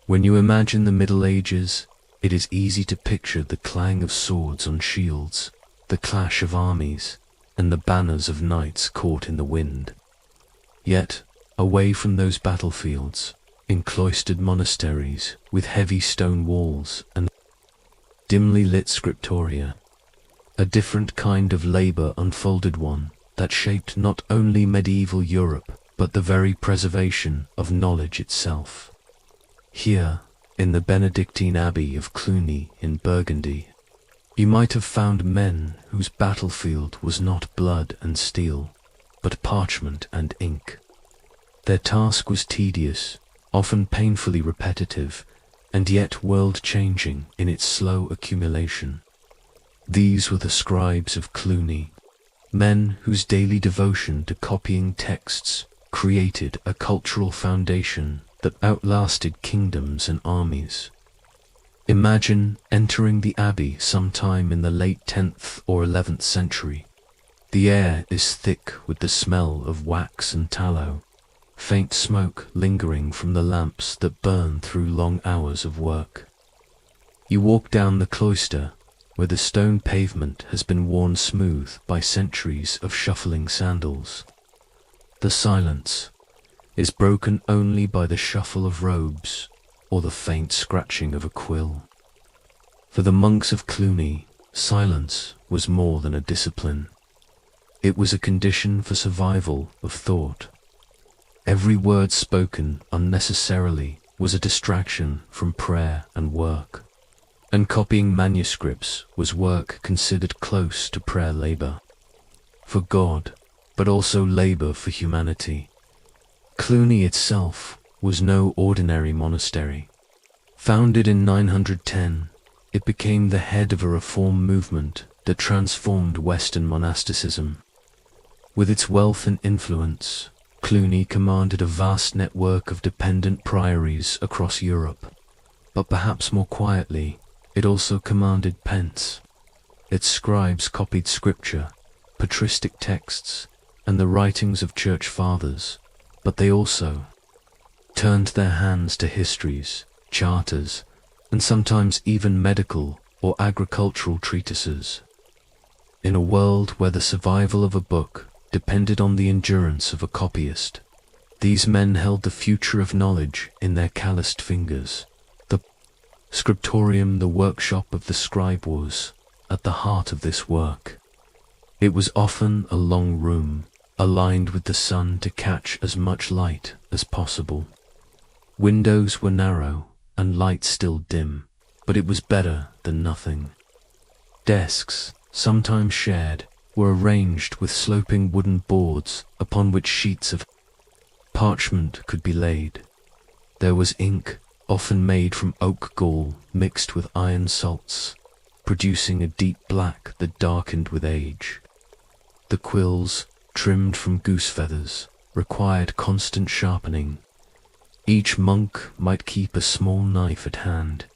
When you imagine the Middle Ages, it is easy to picture the clang of swords on shields, the clash of armies, and the banners of knights caught in the wind. Yet, away from those battlefields, in cloistered monasteries with heavy stone walls and dimly lit scriptoria, a different kind of labor unfolded, one that shaped not only medieval Europe, but the very preservation of knowledge itself. Here, in the Benedictine Abbey of Cluny in Burgundy, you might have found men whose battlefield was not blood and steel, but parchment and ink. Their task was tedious, often painfully repetitive, and yet world-changing in its slow accumulation. These were the scribes of Cluny, men whose daily devotion to copying texts created a cultural foundation that outlasted kingdoms and armies. Imagine entering the abbey sometime in the late 10th or 11th century. The air is thick with the smell of wax and tallow, faint smoke lingering from the lamps that burn through long hours of work. You walk down the cloister, where the stone pavement has been worn smooth by centuries of shuffling sandals. The silence is broken only by the shuffle of robes or the faint scratching of a quill. For the monks of Cluny, silence was more than a discipline. It was a condition for survival of thought. Every word spoken unnecessarily was a distraction from prayer and work, and copying manuscripts was work considered close to prayer labor for God, but also labor for humanity. Cluny itself was no ordinary monastery. Founded in 910, it became the head of a reform movement that transformed Western monasticism. With its wealth and influence, Cluny commanded a vast network of dependent priories across Europe, but perhaps more quietly, it also commanded pence. Its scribes copied scripture, patristic texts, and the writings of church fathers, but they also turned their hands to histories, charters, and sometimes even medical or agricultural treatises. In a world where the survival of a book depended on the endurance of a copyist, these men held the future of knowledge in their calloused fingers. The scriptorium, the workshop of the scribe, was at the heart of this work. It was often a long room, aligned with the sun to catch as much light as possible. Windows were narrow and light still dim, but it was better than nothing. Desks, sometimes shared, were arranged with sloping wooden boards upon which sheets of parchment could be laid. There was ink, often made from oak gall mixed with iron salts, producing a deep black that darkened with age. The quills, trimmed from goose feathers, required constant sharpening. Each monk might keep a small knife at hand,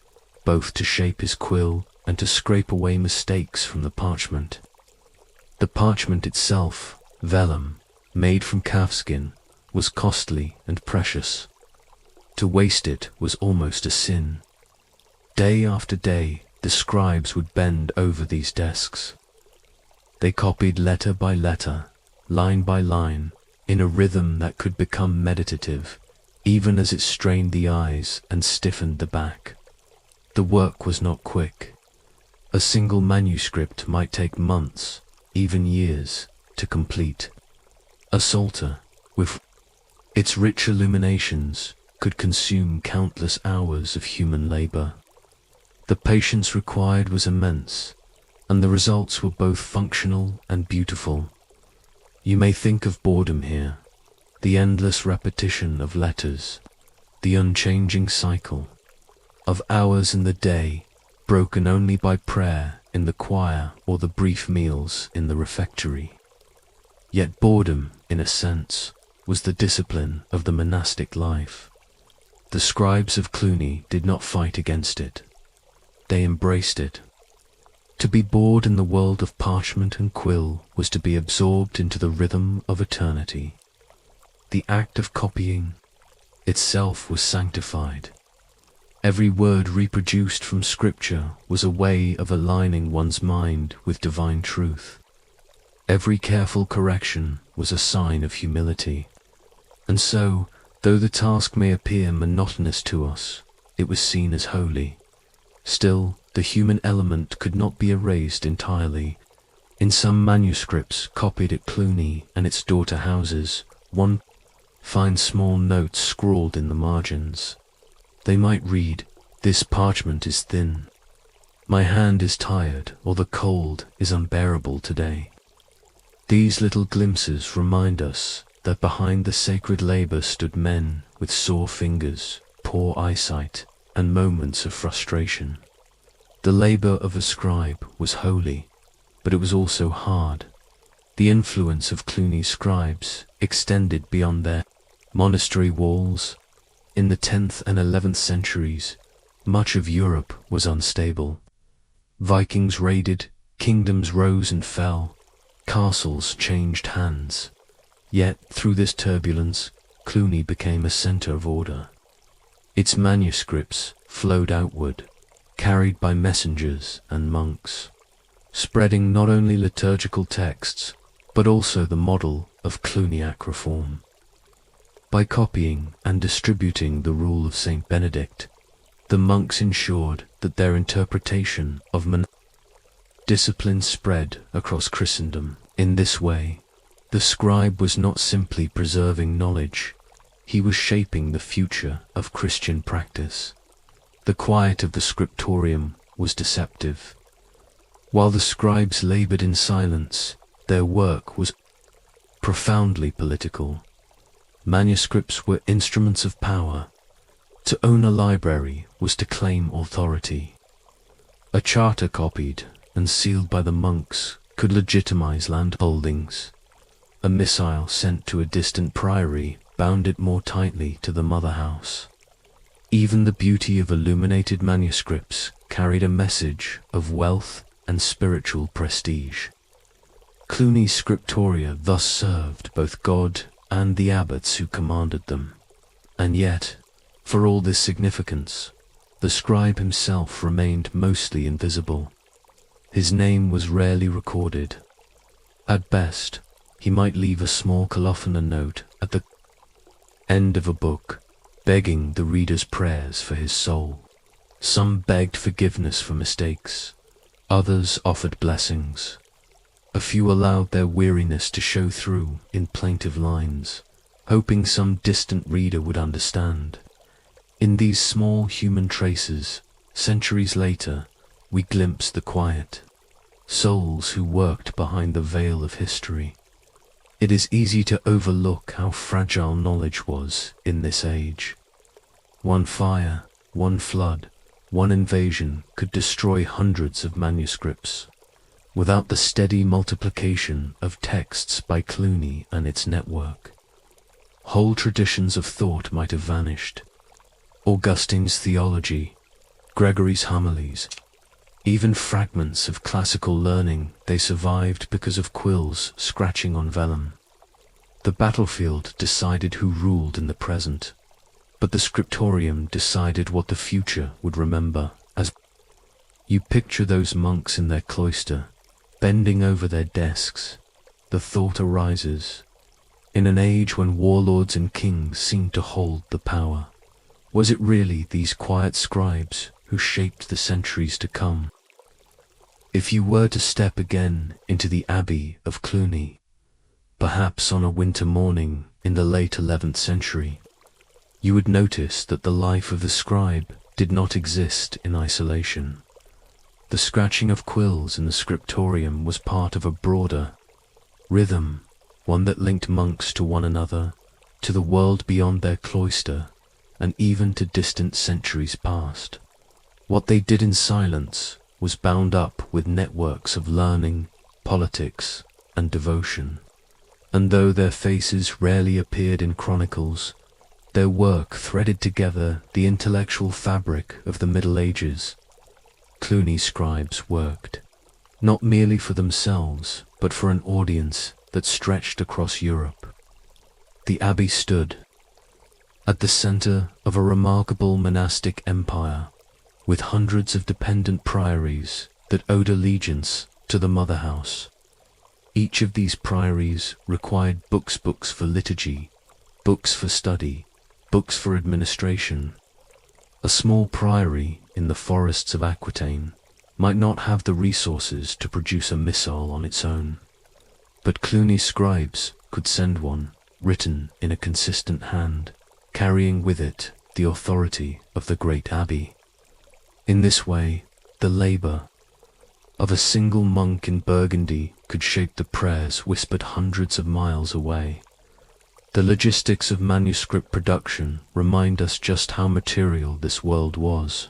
both to shape his quill and to scrape away mistakes from the parchment. The parchment itself, vellum, made from calfskin, was costly and precious. To waste it was almost a sin. Day after day, the scribes would bend over these desks. They copied letter by letter, line by line, in a rhythm that could become meditative, even as it strained the eyes and stiffened the back. The work was not quick. A single manuscript might take months, even years, to complete. A psalter, with its rich illuminations, could consume countless hours of human labor. The patience required was immense, and the results were both functional and beautiful. You may think of boredom here, the endless repetition of letters, the unchanging cycle of hours in the day, broken only by prayer in the choir or the brief meals in the refectory. Yet boredom, in a sense, was the discipline of the monastic life. The scribes of Cluny did not fight against it. They embraced it. To be bored in the world of parchment and quill was to be absorbed into the rhythm of eternity. The act of copying itself was sanctified. Every word reproduced from Scripture was a way of aligning one's mind with divine truth. Every careful correction was a sign of humility. And so, though the task may appear monotonous to us, it was seen as holy. Still, the human element could not be erased entirely. In some manuscripts copied at Cluny and its daughter houses, one finds small notes scrawled in the margins. They might read, "This parchment is thin. My hand is tired," or "The cold is unbearable today." These little glimpses remind us that behind the sacred labor stood men with sore fingers, poor eyesight, and moments of frustration. The labor of a scribe was holy, but it was also hard. The influence of Cluny's scribes extended beyond their monastery walls. In the 10th and 11th centuries, much of Europe was unstable. Vikings raided, kingdoms rose and fell, castles changed hands. Yet, through this turbulence, Cluny became a center of order. Its manuscripts flowed outward, carried by messengers and monks, spreading not only liturgical texts, but also the model of Cluniac reform. By copying and distributing the rule of Saint Benedict, the monks ensured that their interpretation of discipline spread across Christendom. In this way, the scribe was not simply preserving knowledge, he was shaping the future of Christian practice. The quiet of the scriptorium was deceptive. While the scribes labored in silence, their work was profoundly political. Manuscripts were instruments of power. To own a library was to claim authority. A charter copied and sealed by the monks could legitimize land holdings. A missile sent to a distant priory bound it more tightly to the mother house. Even the beauty of illuminated manuscripts carried a message of wealth and spiritual prestige. Cluny's scriptoria thus served both God and the abbots who commanded them. And yet, for all this significance, the scribe himself remained mostly invisible. His name was rarely recorded. At best, he might leave a small colophon note at the end of a book, begging the reader's prayers for his soul. Some begged forgiveness for mistakes, others offered blessings. A few allowed their weariness to show through in plaintive lines, hoping some distant reader would understand. In these small human traces, centuries later, we glimpse the quiet souls who worked behind the veil of history. It is easy to overlook how fragile knowledge was in this age. One fire, one flood, one invasion could destroy hundreds of manuscripts. Without the steady multiplication of texts by Cluny and its network, whole traditions of thought might have vanished. Augustine's theology, Gregory's homilies, even fragments of classical learning, they survived because of quills scratching on vellum. The battlefield decided who ruled in the present, but the scriptorium decided what the future would remember. As you picture those monks in their cloister, bending over their desks, the thought arises, in an age when warlords and kings seemed to hold the power, was it really these quiet scribes who shaped the centuries to come? If you were to step again into the Abbey of Cluny, perhaps on a winter morning in the late 11th century, you would notice that the life of the scribe did not exist in isolation. The scratching of quills in the scriptorium was part of a broader rhythm, one that linked monks to one another, to the world beyond their cloister, and even to distant centuries past. What they did in silence was bound up with networks of learning, politics, and devotion. And though their faces rarely appeared in chronicles, their work threaded together the intellectual fabric of the Middle Ages. Cluny's scribes worked, not merely for themselves, but for an audience that stretched across Europe. The abbey stood at the center of a remarkable monastic empire, with hundreds of dependent priories that owed allegiance to the mother house. Each of these priories required books for liturgy, books for study, books for administration. A small priory in the forests of Aquitaine might not have the resources to produce a missal on its own, but Cluny's scribes could send one, written in a consistent hand, carrying with it the authority of the great abbey. In this way, the labor of a single monk in Burgundy could shape the prayers whispered hundreds of miles away. The logistics of manuscript production remind us just how material this world was.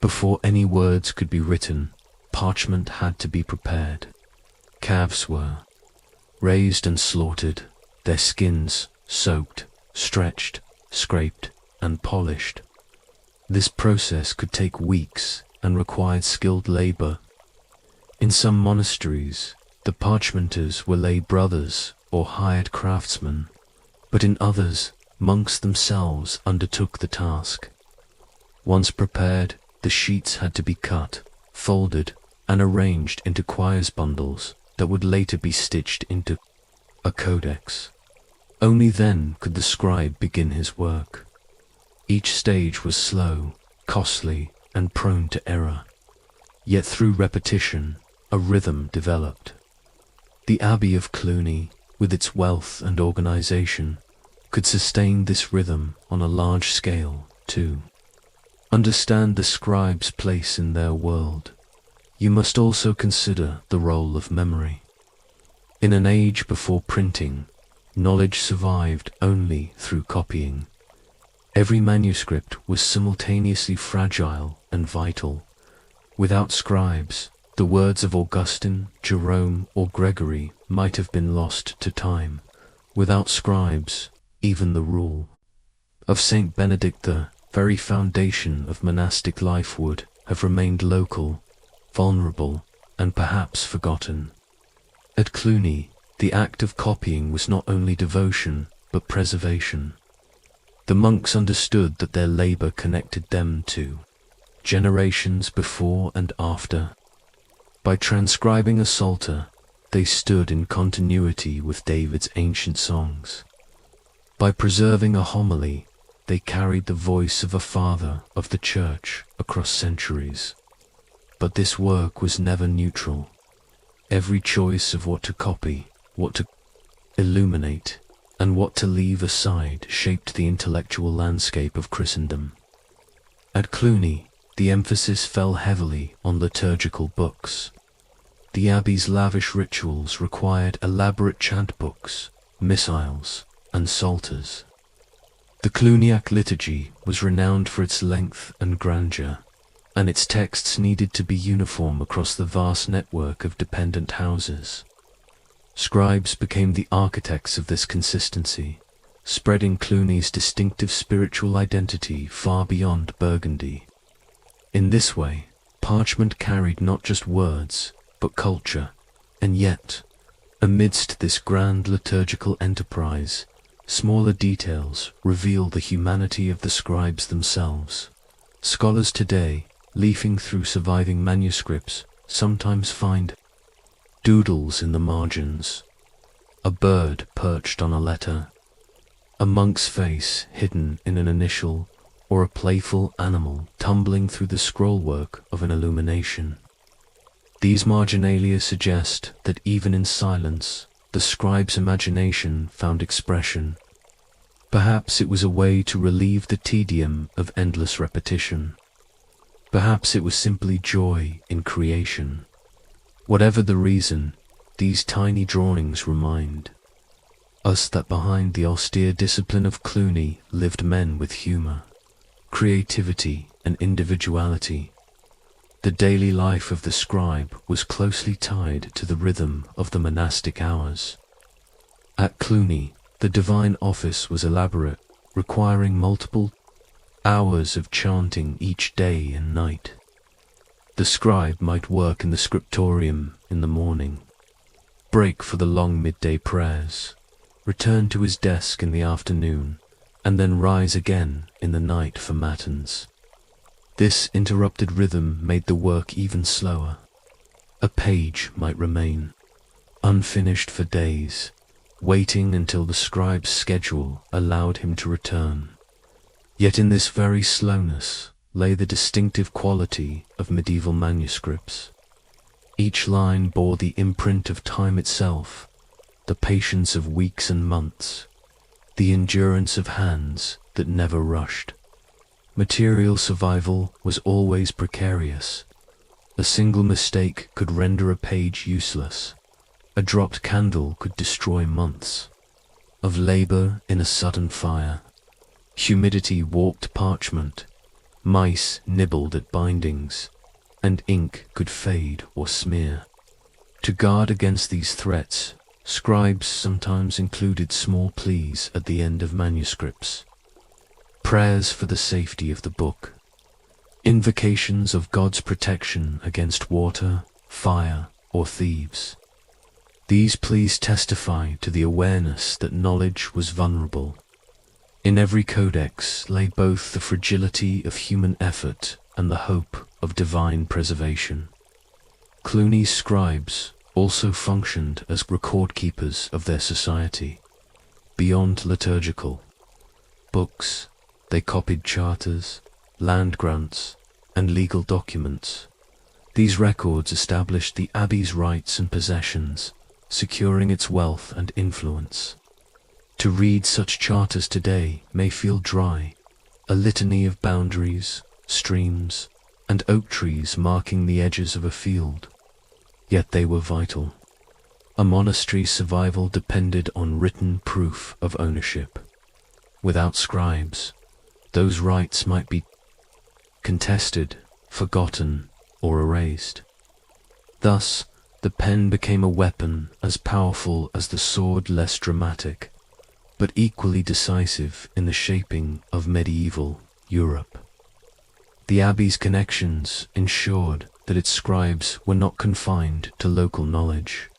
Before any words could be written, parchment had to be prepared. Calves were raised and slaughtered, their skins soaked, stretched, scraped, and polished. This process could take weeks and required skilled labor. In some monasteries, the parchmenters were lay brothers or hired craftsmen, but in others, monks themselves undertook the task. Once prepared, the sheets had to be cut, folded, and arranged into quires bundles that would later be stitched into a codex. Only then could the scribe begin his work. Each stage was slow, costly, and prone to error. Yet through repetition, a rhythm developed. The Abbey of Cluny, with its wealth and organization, could sustain this rhythm on a large scale, too. Understand the scribe's place in their world. You must also consider the role of memory. In an age before printing, knowledge survived only through copying. Every manuscript was simultaneously fragile and vital. Without scribes, the words of Augustine, Jerome, or Gregory might have been lost to time. Without scribes, even the rule of Saint Benedict, the very foundation of monastic life, would have remained local, vulnerable, and perhaps forgotten. At Cluny, the act of copying was not only devotion, but preservation. The monks understood that their labor connected them to generations before and after. By transcribing a psalter, they stood in continuity with David's ancient songs. By preserving a homily, they carried the voice of a father of the church across centuries. But this work was never neutral. Every choice of what to copy, what to illuminate, and what to leave aside shaped the intellectual landscape of Christendom. At Cluny, the emphasis fell heavily on liturgical books. The abbey's lavish rituals required elaborate chant books, missals, and psalters. The Cluniac liturgy was renowned for its length and grandeur, and its texts needed to be uniform across the vast network of dependent houses. Scribes became the architects of this consistency, spreading Cluny's distinctive spiritual identity far beyond Burgundy. In this way, parchment carried not just words, but culture, and yet, amidst this grand liturgical enterprise, smaller details reveal the humanity of the scribes themselves. Scholars today, leafing through surviving manuscripts, sometimes find doodles in the margins, a bird perched on a letter, a monk's face hidden in an initial, or a playful animal tumbling through the scrollwork of an illumination. These marginalia suggest that even in silence, the scribe's imagination found expression. Perhaps it was a way to relieve the tedium of endless repetition. Perhaps it was simply joy in creation. Whatever the reason, these tiny drawings remind us that behind the austere discipline of Cluny lived men with humor, creativity, and individuality. The daily life of the scribe was closely tied to the rhythm of the monastic hours. At Cluny, the divine office was elaborate, requiring multiple hours of chanting each day and night. The scribe might work in the scriptorium in the morning, break for the long midday prayers, return to his desk in the afternoon, and then rise again in the night for matins. This interrupted rhythm made the work even slower. A page might remain unfinished for days, waiting until the scribe's schedule allowed him to return. Yet in this very slowness lay the distinctive quality of medieval manuscripts. Each line bore the imprint of time itself, the patience of weeks and months, the endurance of hands that never rushed. Material survival was always precarious. A single mistake could render a page useless. A dropped candle could destroy months of labor in a sudden fire. Humidity warped parchment, mice nibbled at bindings, and ink could fade or smear. To guard against these threats, scribes sometimes included small pleas at the end of manuscripts. Prayers for the safety of the book, invocations of God's protection against water, fire, or thieves. These pleas testify to the awareness that knowledge was vulnerable. In every codex lay both the fragility of human effort and the hope of divine preservation. Cluny's scribes also functioned as record keepers of their society. Beyond liturgical books, they copied charters, land grants, and legal documents. These records established the abbey's rights and possessions, securing its wealth and influence. To read such charters today may feel dry, a litany of boundaries, streams, and oak trees marking the edges of a field. Yet they were vital. A monastery's survival depended on written proof of ownership. Without scribes, those rights might be contested, forgotten, or erased. Thus, the pen became a weapon as powerful as the sword, less dramatic, but equally decisive in the shaping of medieval Europe. The abbey's connections ensured that its scribes were not confined to local knowledge.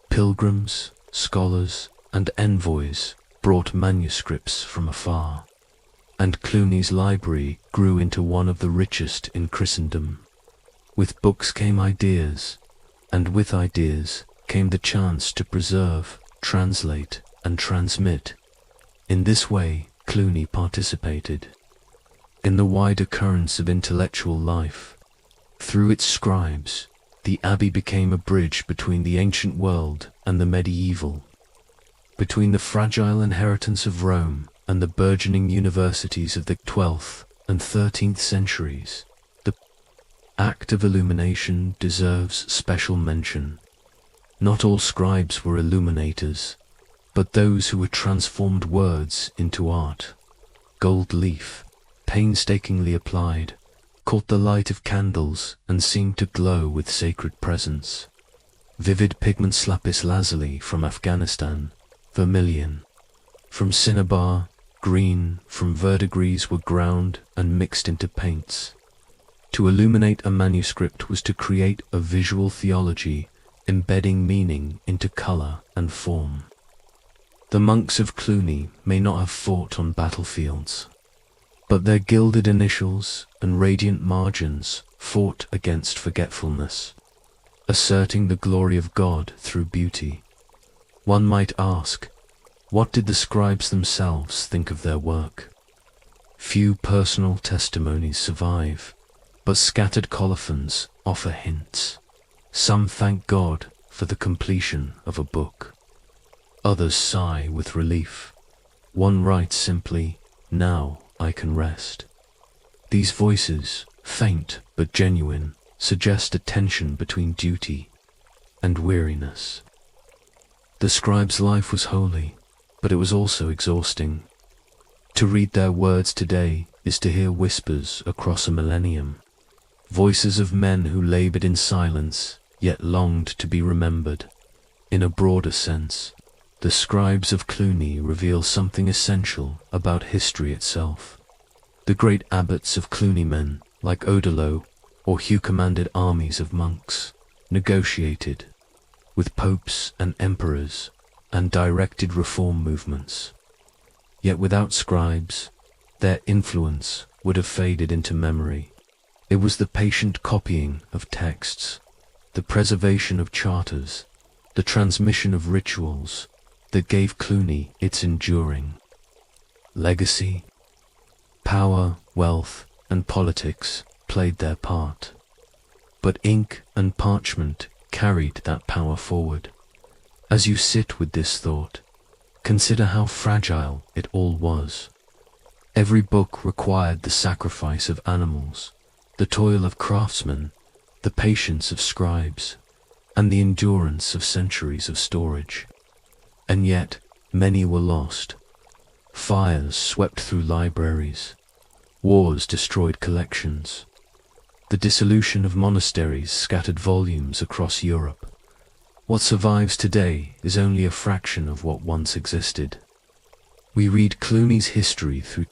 Pilgrims, scholars, and envoys brought manuscripts from afar, and Cluny's library grew into one of the richest in Christendom. With books came ideas, and with ideas came the chance to preserve, translate, and transmit. In this way, Cluny participated in the wider currents of intellectual life. Through its scribes, the abbey became a bridge between the ancient world and the medieval, between the fragile inheritance of Rome and the burgeoning universities of the 12th and 13th centuries. The act of illumination deserves special mention. Not all scribes were illuminators, but those who had transformed words into art. Gold leaf, painstakingly applied, caught the light of candles and seemed to glow with sacred presence. Vivid pigments lapis lazuli from Afghanistan, vermilion from cinnabar, green from verdigris were ground and mixed into paints. To illuminate a manuscript was to create a visual theology, embedding meaning into color and form. The monks of Cluny may not have fought on battlefields, but their gilded initials and radiant margins fought against forgetfulness, asserting the glory of God through beauty. One might ask, what did the scribes themselves think of their work? Few personal testimonies survive, but scattered colophons offer hints. Some thank God for the completion of a book. Others sigh with relief. One writes simply, "Now I can rest." These voices, faint but genuine, suggest a tension between duty and weariness. The scribe's life was holy, but it was also exhausting. To read their words today is to hear whispers across a millennium, voices of men who labored in silence, yet longed to be remembered. In a broader sense, the scribes of Cluny reveal something essential about history itself. The great abbots of Clunymen, like Odilo, or who commanded armies of monks, negotiated with popes and emperors and directed reform movements. Yet without scribes, their influence would have faded into memory. It was the patient copying of texts, the preservation of charters, the transmission of rituals that gave Cluny its enduring legacy. Power, wealth, and politics played their part, but ink and parchment carried that power forward. As you sit with this thought, consider how fragile it all was. Every book required the sacrifice of animals, the toil of craftsmen, the patience of scribes, and the endurance of centuries of storage. And yet, many were lost. Fires swept through libraries. Wars destroyed collections. The dissolution of monasteries scattered volumes across Europe. What survives today is only a fraction of what once existed. We read Cluny's history through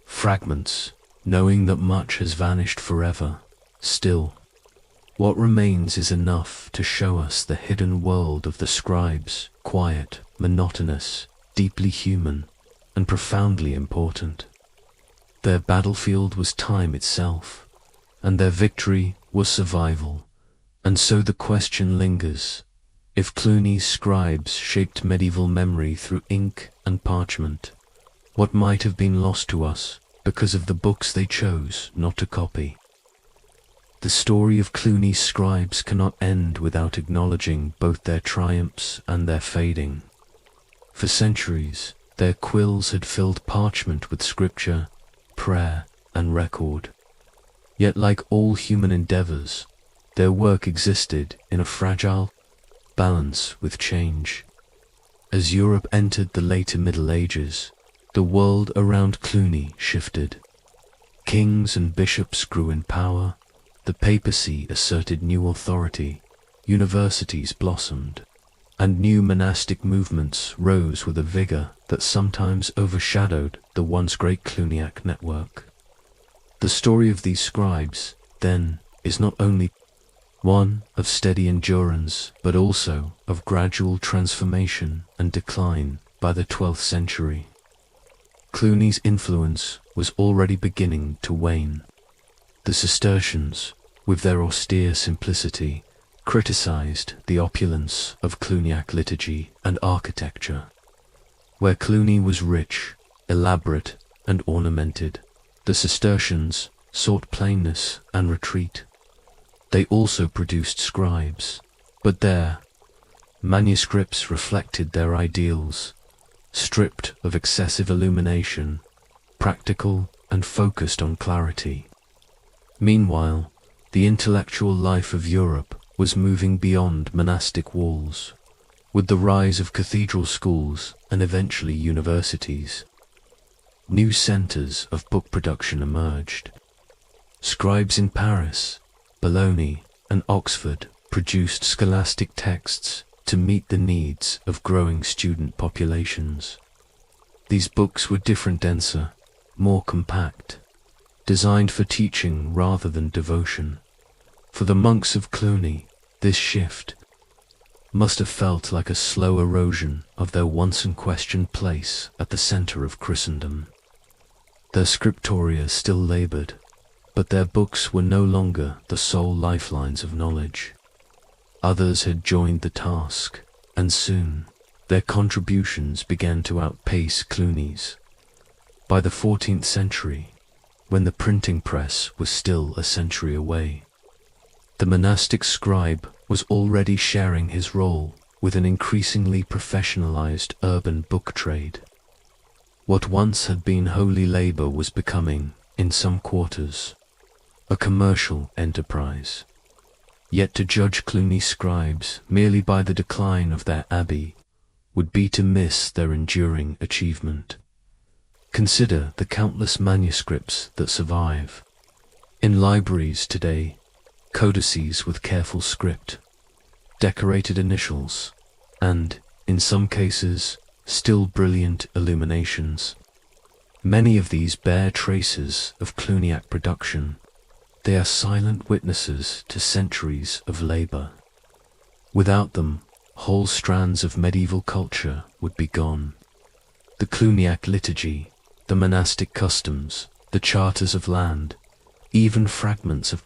fragments, knowing that much has vanished forever. Still, what remains is enough to show us the hidden world of the scribes, quiet, monotonous, deeply human, and profoundly important. Their battlefield was time itself, and their victory was survival. And so the question lingers: if Cluny's scribes shaped medieval memory through ink and parchment, what might have been lost to us because of the books they chose not to copy? The story of Cluny's scribes cannot end without acknowledging both their triumphs and their fading. For centuries, their quills had filled parchment with scripture, prayer, and record. Yet like all human endeavors, their work existed in a fragile balance with change. As Europe entered the later Middle Ages, the world around Cluny shifted. Kings and bishops grew in power, the papacy asserted new authority, universities blossomed, and new monastic movements rose with a vigor that sometimes overshadowed the once great Cluniac network. The story of these scribes, then, is not only one of steady endurance, but also of gradual transformation and decline by the 12th century. Cluny's influence was already beginning to wane. The Cistercians, with their austere simplicity, criticized the opulence of Cluniac liturgy and architecture. Where Cluny was rich, elaborate, and ornamented, the Cistercians sought plainness and retreat. They also produced scribes, but their manuscripts reflected their ideals, stripped of excessive illumination, practical and focused on clarity. Meanwhile, the intellectual life of Europe was moving beyond monastic walls, with the rise of cathedral schools and eventually universities. New centers of book production emerged. Scribes in Paris, Bologna, and Oxford produced scholastic texts to meet the needs of growing student populations. These books were different, denser, more compact, designed for teaching rather than devotion. For the monks of Cluny, this shift must have felt like a slow erosion of their once unquestioned place at the center of Christendom. Their scriptoria still labored, but their books were no longer the sole lifelines of knowledge. Others had joined the task, and soon their contributions began to outpace Cluny's. By the 14th century, when the printing press was still a century away, the monastic scribe was already sharing his role with an increasingly professionalized urban book trade. What once had been holy labor was becoming, in some quarters, a commercial enterprise. Yet to judge Cluny's scribes merely by the decline of their abbey would be to miss their enduring achievement. Consider the countless manuscripts that survive. In libraries today, codices with careful script, decorated initials, and, in some cases, still brilliant illuminations. Many of these bear traces of Cluniac production. They are silent witnesses to centuries of labor. Without them, whole strands of medieval culture would be gone. The Cluniac liturgy, the monastic customs, the charters of land, even fragments of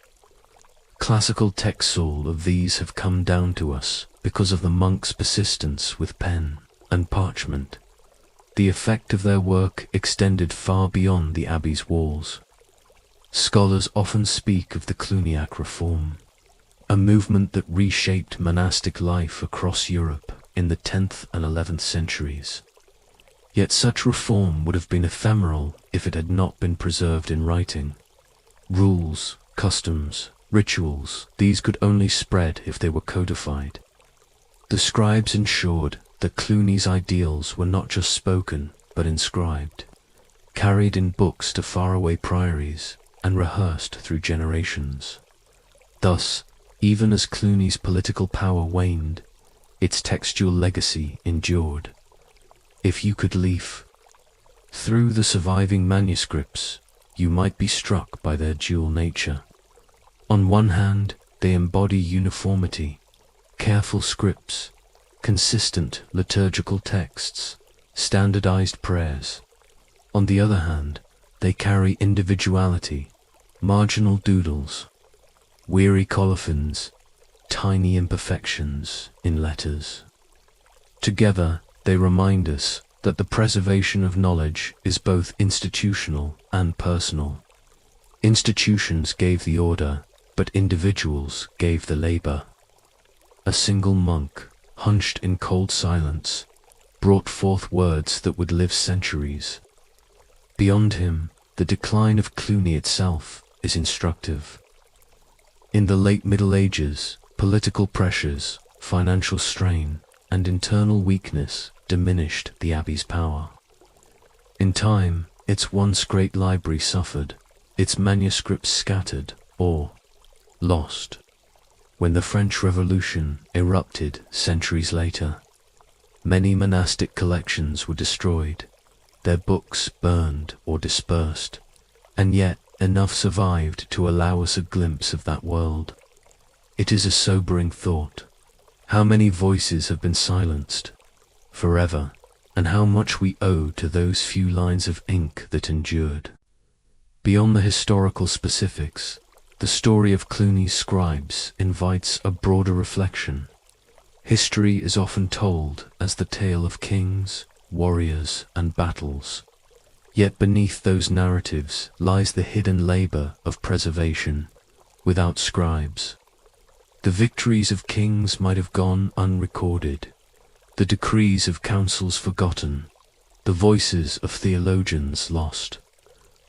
classical texts, all of these have come down to us because of the monks' persistence with pen and parchment. The effect of their work extended far beyond the abbey's walls. Scholars often speak of the Cluniac reform, a movement that reshaped monastic life across Europe in the 10th and 11th centuries. Yet such reform would have been ephemeral if it had not been preserved in writing. Rules, customs, rituals, these could only spread if they were codified. The scribes ensured that Cluny's ideals were not just spoken but inscribed, carried in books to faraway priories, and rehearsed through generations. Thus, even as Cluny's political power waned, its textual legacy endured. If you could leaf through the surviving manuscripts, you might be struck by their dual nature. On one hand, they embody uniformity, careful scripts, consistent liturgical texts, standardized prayers. On the other hand, they carry individuality, marginal doodles, weary colophons, tiny imperfections in letters. Together, they remind us that the preservation of knowledge is both institutional and personal. Institutions gave the order, but individuals gave the labor. A single monk, hunched in cold silence, brought forth words that would live centuries. Beyond him, the decline of Cluny itself is instructive. In the late Middle Ages, political pressures, financial strain, and internal weakness diminished the abbey's power. In time, its once great library suffered, its manuscripts scattered or lost. When the French Revolution erupted centuries later, many monastic collections were destroyed, their books burned or dispersed, and yet enough survived to allow us a glimpse of that world. It is a sobering thought. How many voices have been silenced forever, and how much we owe to those few lines of ink that endured. Beyond the historical specifics, the story of Cluny's scribes invites a broader reflection. History is often told as the tale of kings, warriors, and battles. Yet beneath those narratives lies the hidden labor of preservation. Without scribes, the victories of kings might have gone unrecorded, the decrees of councils forgotten, the voices of theologians lost.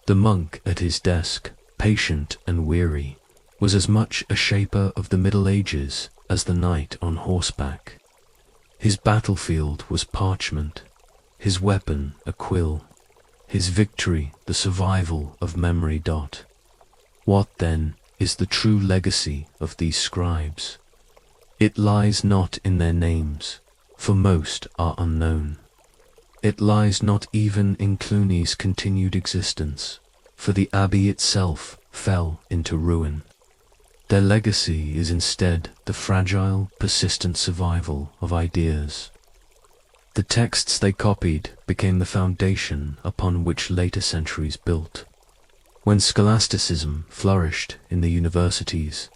The monk at his desk, patient and weary, was as much a shaper of the Middle Ages as the knight on horseback. His battlefield was parchment, his weapon a quill, his victory the survival of memory. What, then, is the true legacy of these scribes? It lies not in their names, for most are unknown. It lies not even in Cluny's continued existence, for the abbey itself fell into ruin. Their legacy is instead the fragile, persistent survival of ideas. The texts they copied became the foundation upon which later centuries built. When scholasticism flourished in the universities,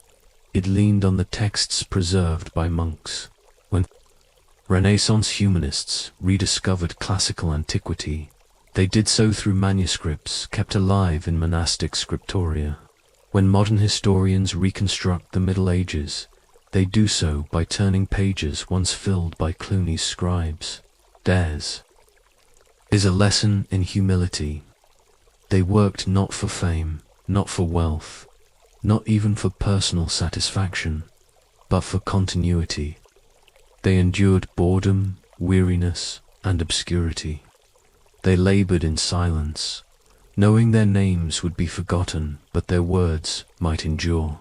it leaned on the texts preserved by monks. When Renaissance humanists rediscovered classical antiquity, they did so through manuscripts kept alive in monastic scriptoria. When modern historians reconstruct the Middle Ages, they do so by turning pages once filled by Cluny's scribes. Theirs is a lesson in humility. They worked not for fame, not for wealth, not even for personal satisfaction, but for continuity. They endured boredom, weariness, and obscurity. They labored in silence, knowing their names would be forgotten, but their words might endure.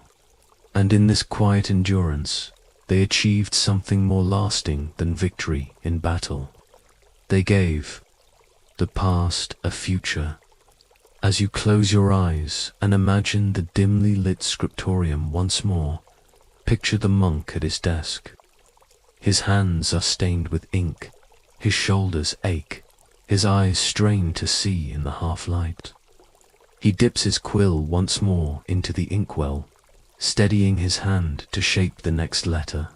And in this quiet endurance, they achieved something more lasting than victory in battle. They gave the past a future. As you close your eyes and imagine the dimly lit scriptorium once more, picture the monk at his desk. His hands are stained with ink, his shoulders ache, his eyes strain to see in the half-light. He dips his quill once more into the inkwell, steadying his hand to shape the next letter.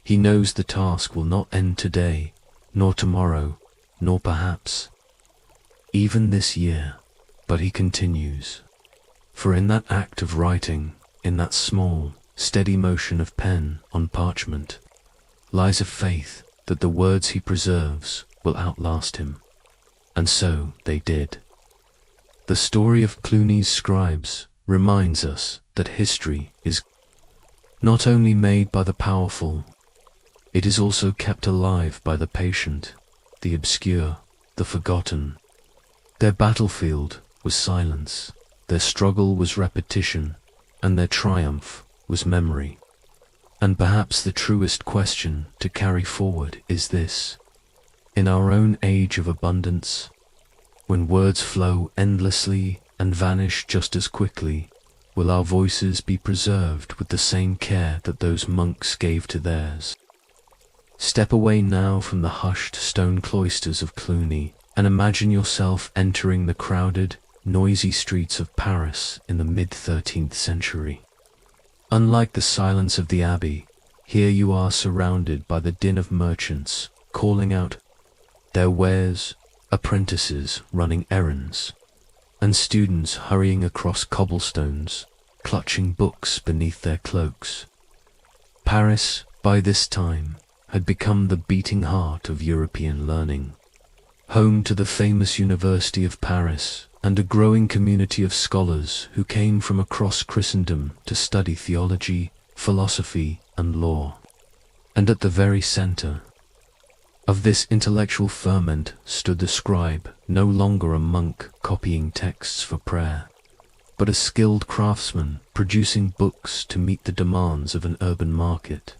He knows the task will not end today, nor tomorrow, nor perhaps even this year, but he continues. For in that act of writing, in that small, steady motion of pen on parchment, lies a faith that the words he preserves will outlast him. And so they did. The story of Cluny's scribes reminds us that history is not only made by the powerful, it is also kept alive by the patient, the obscure, the forgotten. Their battlefield was silence, their struggle was repetition, and their triumph was memory. And perhaps the truest question to carry forward is this: in our own age of abundance, when words flow endlessly and vanish just as quickly, will our voices be preserved with the same care that those monks gave to theirs? Step away now from the hushed stone cloisters of Cluny and imagine yourself entering the crowded, noisy streets of Paris in the mid-13th century. Unlike the silence of the abbey, here you are surrounded by the din of merchants calling out their wares, apprentices running errands, and students hurrying across cobblestones, clutching books beneath their cloaks. Paris, by this time, had become the beating heart of European learning, home to the famous University of Paris and a growing community of scholars who came from across Christendom to study theology, philosophy, and law. And at the very center of this intellectual ferment stood the scribe, no longer a monk copying texts for prayer, but a skilled craftsman producing books to meet the demands of an urban market.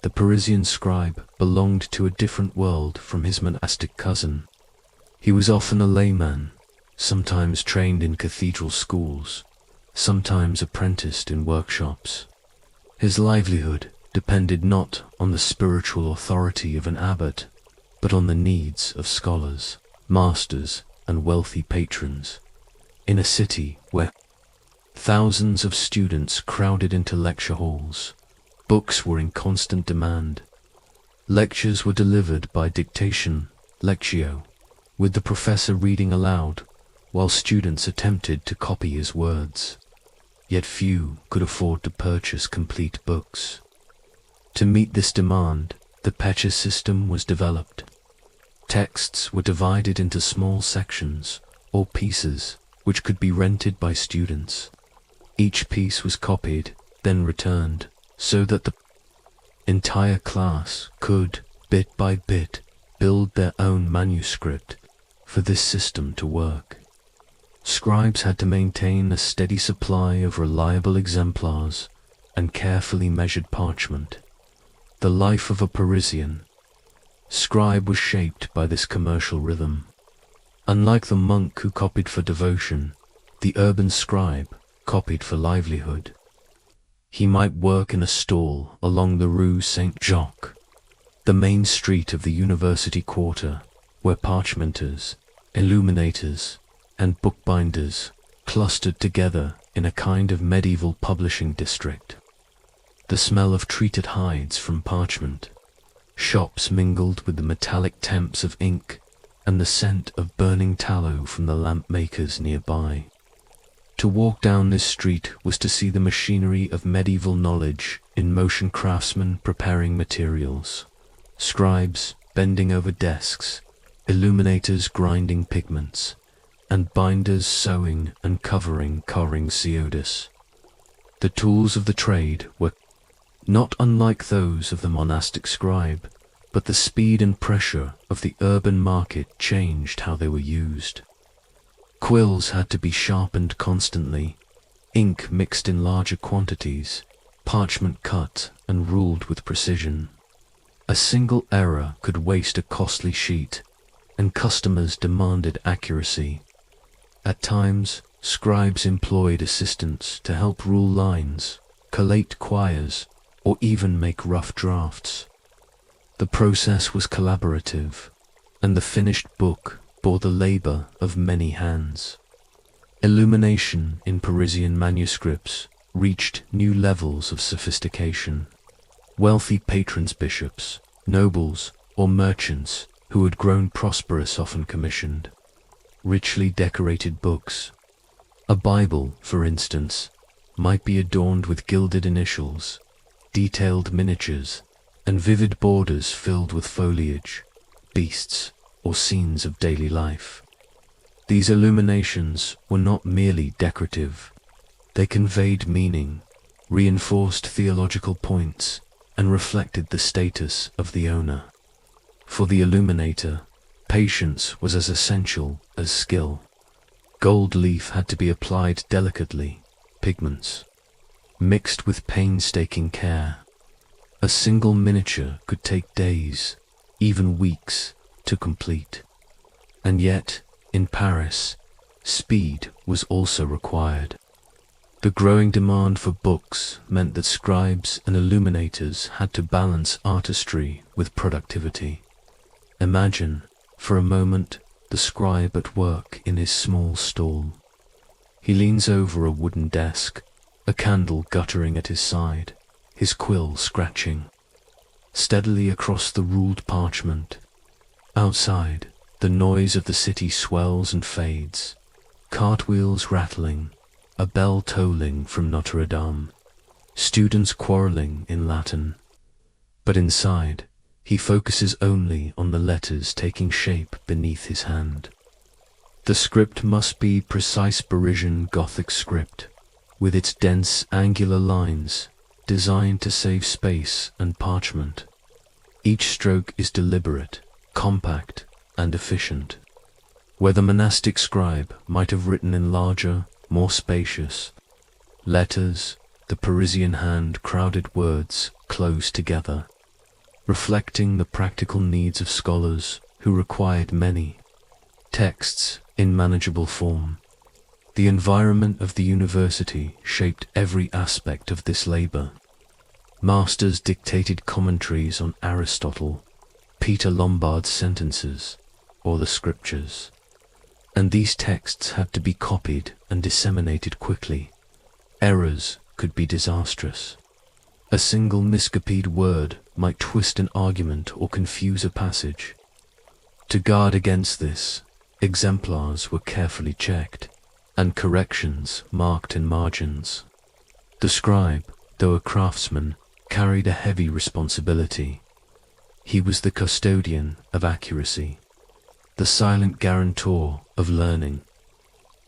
The Parisian scribe belonged to a different world from his monastic cousin. He was often a layman, sometimes trained in cathedral schools, sometimes apprenticed in workshops. His livelihood depended not on the spiritual authority of an abbot, but on the needs of scholars, masters, and wealthy patrons. In a city where thousands of students crowded into lecture halls, books were in constant demand. Lectures were delivered by dictation, lectio, with the professor reading aloud, while students attempted to copy his words. Yet few could afford to purchase complete books. To meet this demand, the Pecha system was developed. Texts were divided into small sections, or pieces, which could be rented by students. Each piece was copied, then returned, so that the entire class could, bit by bit, build their own manuscript for this system to work. Scribes had to maintain a steady supply of reliable exemplars and carefully measured parchment. The life of a Parisian scribe was shaped by this commercial rhythm. Unlike the monk who copied for devotion, the urban scribe copied for livelihood. He might work in a stall along the Rue Saint-Jacques, the main street of the university quarter, where parchmenters, illuminators, and bookbinders clustered together in a kind of medieval publishing district. The smell of treated hides from parchment, shops mingled with the metallic temps of ink, and the scent of burning tallow from the lamp makers nearby. To walk down this street was to see the machinery of medieval knowledge in motion, craftsmen preparing materials, scribes bending over desks, illuminators grinding pigments, and binders sewing and covering coryngsiotis. The tools of the trade were not unlike those of the monastic scribe, but the speed and pressure of the urban market changed how they were used. Quills had to be sharpened constantly, ink mixed in larger quantities, parchment cut and ruled with precision. A single error could waste a costly sheet, and customers demanded accuracy. At times, scribes employed assistants to help rule lines, collate quires, or even make rough drafts. The process was collaborative, and the finished book bore the labor of many hands. Illumination in Parisian manuscripts reached new levels of sophistication. Wealthy patrons, bishops, nobles, or merchants who had grown prosperous often commissioned richly decorated books. A Bible, for instance, might be adorned with gilded initials, detailed miniatures, and vivid borders filled with foliage, beasts, or scenes of daily life. These illuminations were not merely decorative. They conveyed meaning, reinforced theological points, and reflected the status of the owner. For the illuminator, patience was as essential as skill. Gold leaf had to be applied delicately, pigments mixed with painstaking care. A single miniature could take days, even weeks, to complete. And yet, in Paris, speed was also required. The growing demand for books meant that scribes and illuminators had to balance artistry with productivity. Imagine, for a moment, the scribe at work in his small stall. He leans over a wooden desk, a candle guttering at his side, his quill scratching steadily across the ruled parchment. Outside, the noise of the city swells and fades, cartwheels rattling, a bell tolling from Notre Dame, students quarreling in Latin. But inside, he focuses only on the letters taking shape beneath his hand. The script must be precise Parisian Gothic script, with its dense angular lines designed to save space and parchment. Each stroke is deliberate, compact, and efficient. Where the monastic scribe might have written in larger, more spacious letters, the Parisian hand crowded words close together, reflecting the practical needs of scholars who required many texts in manageable form. The environment of the university shaped every aspect of this labor. Masters dictated commentaries on Aristotle, Peter Lombard's sentences, or the scriptures, and these texts had to be copied and disseminated quickly. Errors could be disastrous. A single miscopied word might twist an argument or confuse a passage. To guard against this, exemplars were carefully checked, and corrections marked in margins. The scribe, though a craftsman, carried a heavy responsibility. He was the custodian of accuracy, the silent guarantor of learning.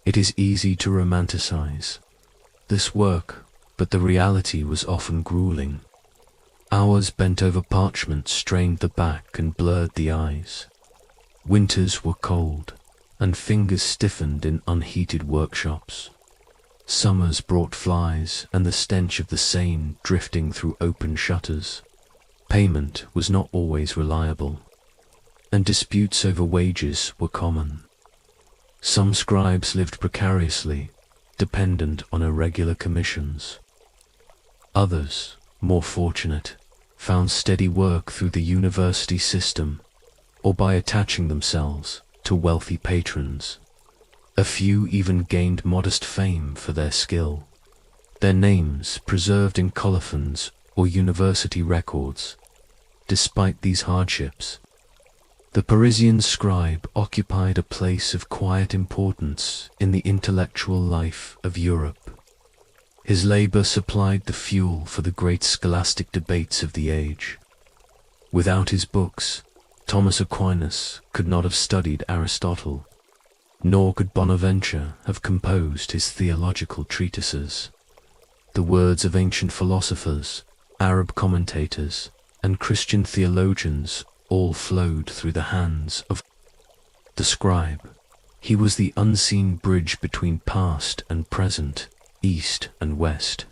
It is easy to romanticize this work, but the reality was often grueling. Hours bent over parchment strained the back and blurred the eyes. Winters were cold, and fingers stiffened in unheated workshops. Summers brought flies and the stench of the Seine drifting through open shutters. Payment was not always reliable, and disputes over wages were common. Some scribes lived precariously, dependent on irregular commissions. Others, more fortunate, found steady work through the university system or by attaching themselves to wealthy patrons. A few even gained modest fame for their skill, their names preserved in colophons or university records. Despite these hardships, the Parisian scribe occupied a place of quiet importance in the intellectual life of Europe. His labor supplied the fuel for the great scholastic debates of the age. Without his books, Thomas Aquinas could not have studied Aristotle, nor could Bonaventure have composed his theological treatises. The words of ancient philosophers, Arab commentators, and Christian theologians all flowed through the hands of the scribe. He was the unseen bridge between past and present, east and west,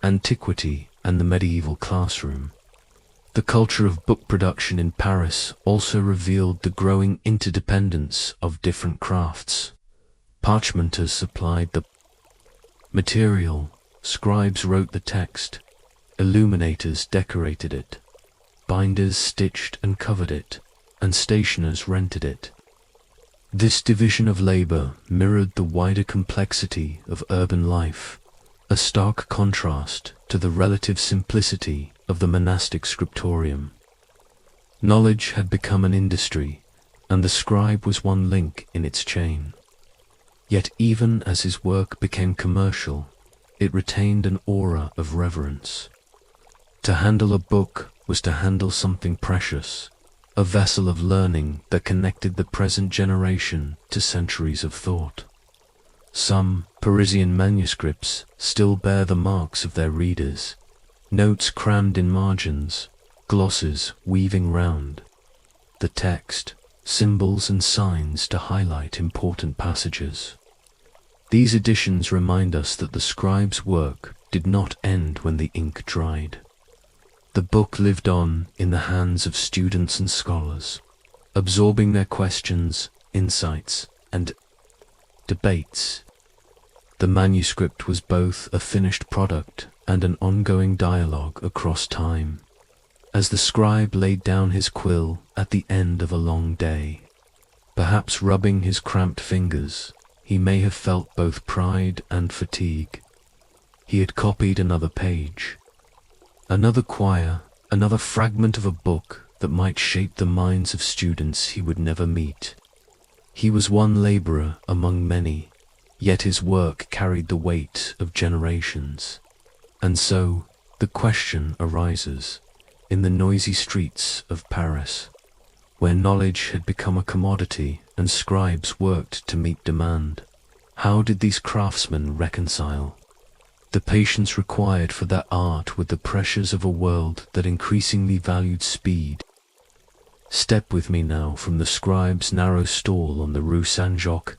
antiquity and the medieval classroom. The culture of book production in Paris also revealed the growing interdependence of different crafts. Parchmenters supplied the material, scribes wrote the text, illuminators decorated it, binders stitched and covered it, and stationers rented it. This division of labor mirrored the wider complexity of urban life, a stark contrast to the relative simplicity of the monastic scriptorium. Knowledge had become an industry, and the scribe was one link in its chain. Yet even as his work became commercial, it retained an aura of reverence. To handle a book was to handle something precious, a vessel of learning that connected the present generation to centuries of thought. Some Parisian manuscripts still bear the marks of their readers, notes crammed in margins, glosses weaving round the text, symbols and signs to highlight important passages. These editions remind us that the scribe's work did not end when the ink dried. The book lived on in the hands of students and scholars, absorbing their questions, insights, and debates. The manuscript was both a finished product and an ongoing dialogue across time, as the scribe laid down his quill at the end of a long day. Perhaps rubbing his cramped fingers, he may have felt both pride and fatigue. He had copied another page, another quire, another fragment of a book that might shape the minds of students he would never meet. He was one laborer among many, yet his work carried the weight of generations. And so, the question arises, in the noisy streets of Paris, where knowledge had become a commodity and scribes worked to meet demand, how did these craftsmen reconcile the patience required for their art with the pressures of a world that increasingly valued speed? Step with me now from the scribe's narrow stall on the Rue Saint-Jacques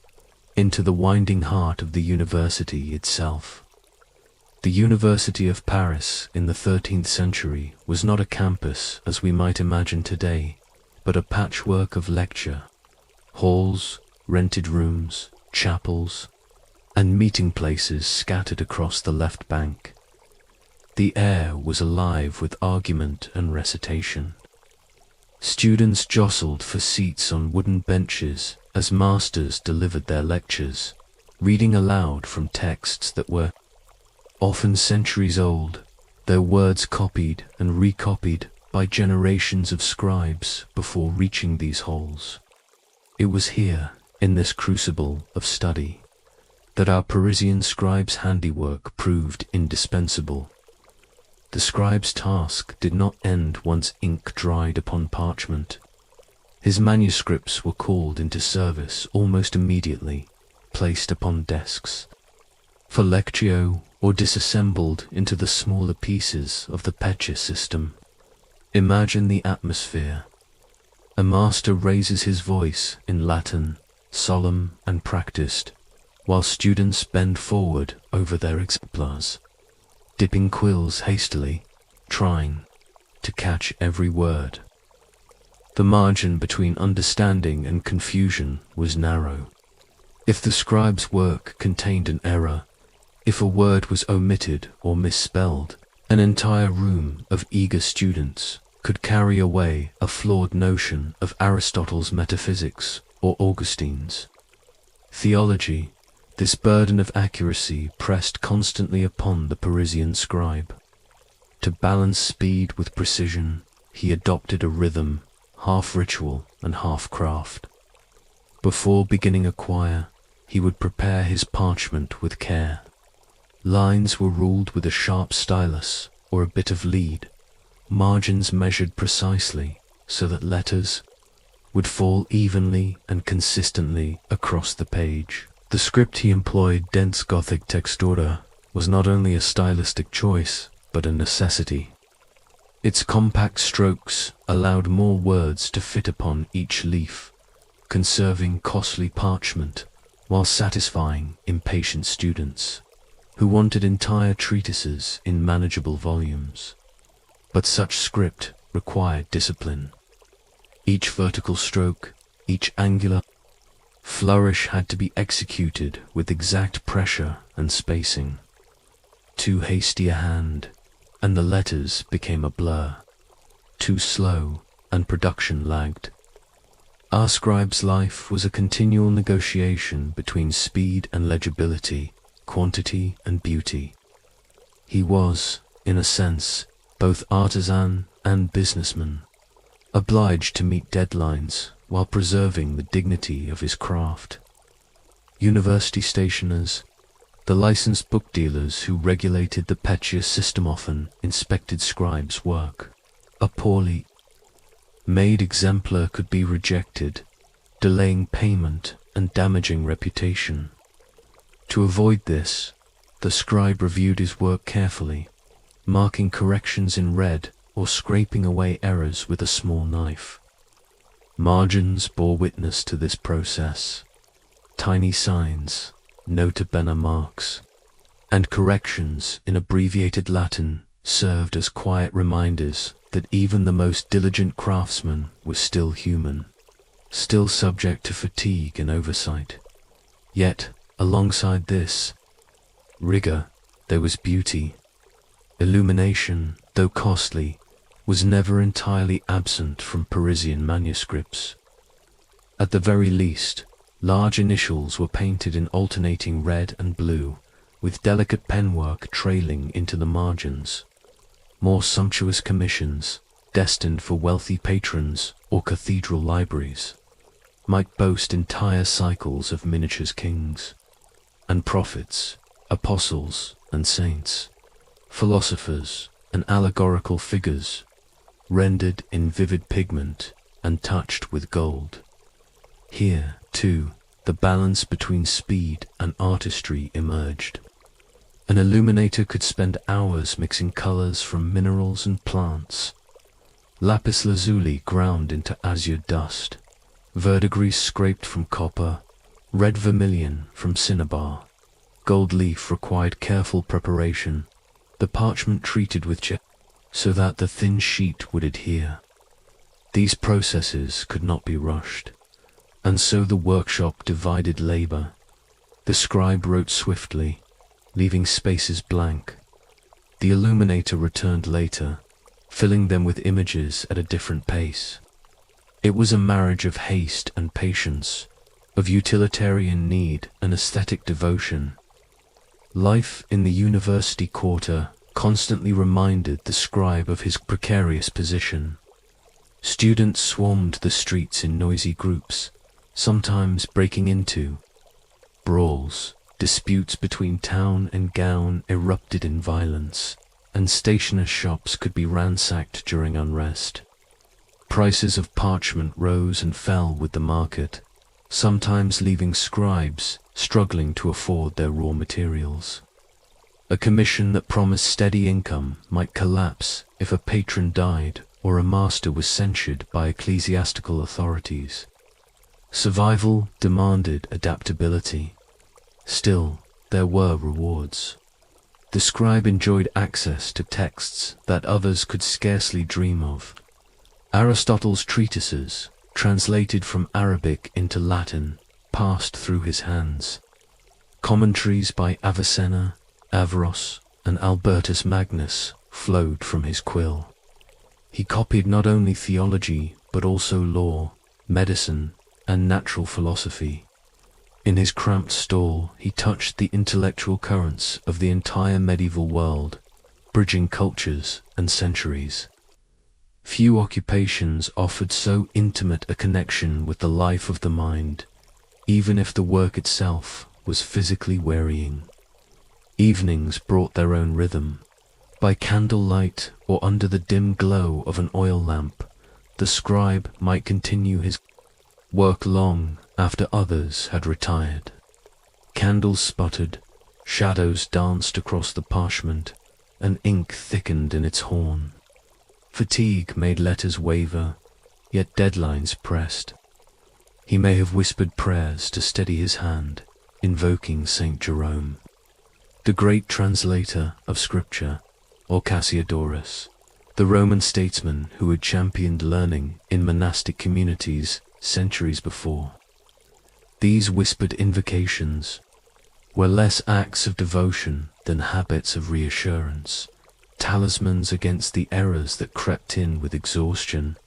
into the winding heart of the university itself. The University of Paris in the 13th century was not a campus as we might imagine today, but a patchwork of lecture halls, rented rooms, chapels, and meeting places scattered across the left bank. The air was alive with argument and recitation. Students jostled for seats on wooden benches as masters delivered their lectures, reading aloud from texts that were often centuries old, their words copied and recopied by generations of scribes before reaching these halls. It was here, in this crucible of study, that our Parisian scribe's handiwork proved indispensable. The scribe's task did not end once ink dried upon parchment. His manuscripts were called into service almost immediately, placed upon desks for lectio or disassembled into the smaller pieces of the Peche system. Imagine the atmosphere. A master raises his voice in Latin, solemn and practiced, while students bend forward over their exemplars, dipping quills hastily, trying to catch every word. The margin between understanding and confusion was narrow. If the scribe's work contained an error, if a word was omitted or misspelled, an entire room of eager students could carry away a flawed notion of Aristotle's metaphysics or Augustine's theology. This burden of accuracy pressed constantly upon the Parisian scribe. To balance speed with precision, he adopted a rhythm, half ritual and half craft. Before beginning a quire, he would prepare his parchment with care. Lines were ruled with a sharp stylus or a bit of lead, margins measured precisely so that letters would fall evenly and consistently across the page. The script he employed, dense Gothic textura, was not only a stylistic choice, but a necessity. Its compact strokes allowed more words to fit upon each leaf, conserving costly parchment while satisfying impatient students who wanted entire treatises in manageable volumes. But such script required discipline. Each vertical stroke, each angular flourish had to be executed with exact pressure and spacing. Too hasty a hand, and the letters became a blur. Too slow, and production lagged. Our scribe's life was a continual negotiation between speed and legibility, quantity and beauty. He was, in a sense, both artisan and businessman, obliged to meet deadlines while preserving the dignity of his craft. University stationers, the licensed book dealers who regulated the Petius system, often inspected Scribe's work. A poorly made exemplar could be rejected, delaying payment and damaging reputation. To avoid this, the scribe reviewed his work carefully, marking corrections in red or scraping away errors with a small knife. Margins bore witness to this process. Tiny signs, nota bene marks, and corrections in abbreviated Latin served as quiet reminders that even the most diligent craftsman was still human, still subject to fatigue and oversight. Yet, alongside this rigor, there was beauty. Illumination, though costly, was never entirely absent from Parisian manuscripts. At the very least, large initials were painted in alternating red and blue, with delicate penwork trailing into the margins. More sumptuous commissions, destined for wealthy patrons or cathedral libraries, might boast entire cycles of miniatures kings and prophets, apostles and saints, philosophers and allegorical figures, rendered in vivid pigment and touched with gold. Here, too, the balance between speed and artistry emerged. An illuminator could spend hours mixing colors from minerals and plants. Lapis lazuli ground into azure dust, verdigris scraped from copper, red vermilion from cinnabar. Gold leaf required careful preparation, the parchment treated with so that the thin sheet would adhere. These processes could not be rushed, and so the workshop divided labor. The scribe wrote swiftly, leaving spaces blank. The illuminator returned later, filling them with images at a different pace. It was a marriage of haste and patience, of utilitarian need and aesthetic devotion. Life in the university quarter constantly reminded the scribe of his precarious position. Students swarmed the streets in noisy groups, sometimes breaking into brawls. Disputes between town and gown erupted in violence, and stationers' shops could be ransacked during unrest. Prices of parchment rose and fell with the market, sometimes leaving scribes struggling to afford their raw materials. A commission that promised steady income might collapse if a patron died or a master was censured by ecclesiastical authorities. Survival demanded adaptability. Still, there were rewards. The scribe enjoyed access to texts that others could scarcely dream of. Aristotle's treatises, translated from Arabic into Latin, passed through his hands. Commentaries by Avicenna, Averroes, and Albertus Magnus flowed from his quill. He copied not only theology, but also law, medicine, and natural philosophy. In his cramped stall, he touched the intellectual currents of the entire medieval world, bridging cultures and centuries. Few occupations offered so intimate a connection with the life of the mind, even if the work itself was physically wearying. Evenings brought their own rhythm. By candlelight or under the dim glow of an oil lamp, the scribe might continue his work long after others had retired. Candles sputtered, shadows danced across the parchment, and ink thickened in its horn. Fatigue made letters waver, yet deadlines pressed. He may have whispered prayers to steady his hand, invoking Saint Jerome, the great translator of Scripture, or Cassiodorus, the Roman statesman who had championed learning in monastic communities centuries before. These whispered invocations were less acts of devotion than habits of reassurance, talismans against the errors that crept in with exhaustion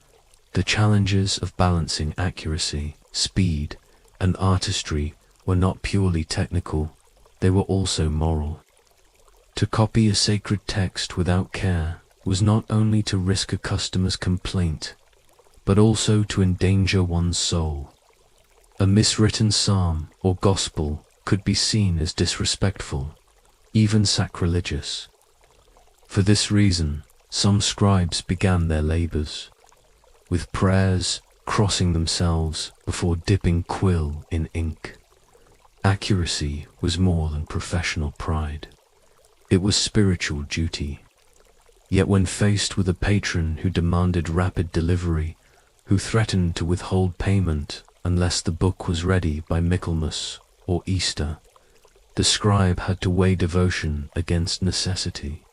The challenges of balancing accuracy, speed, and artistry were not purely technical, they were also moral. To copy a sacred text without care was not only to risk a customer's complaint, but also to endanger one's soul. A miswritten psalm or gospel could be seen as disrespectful, even sacrilegious. For this reason, some scribes began their labors with prayers, crossing themselves before dipping quill in ink. Accuracy was more than professional pride. It was spiritual duty. Yet when faced with a patron who demanded rapid delivery, who threatened to withhold payment unless the book was ready by Michaelmas or Easter, the scribe had to weigh devotion against necessity.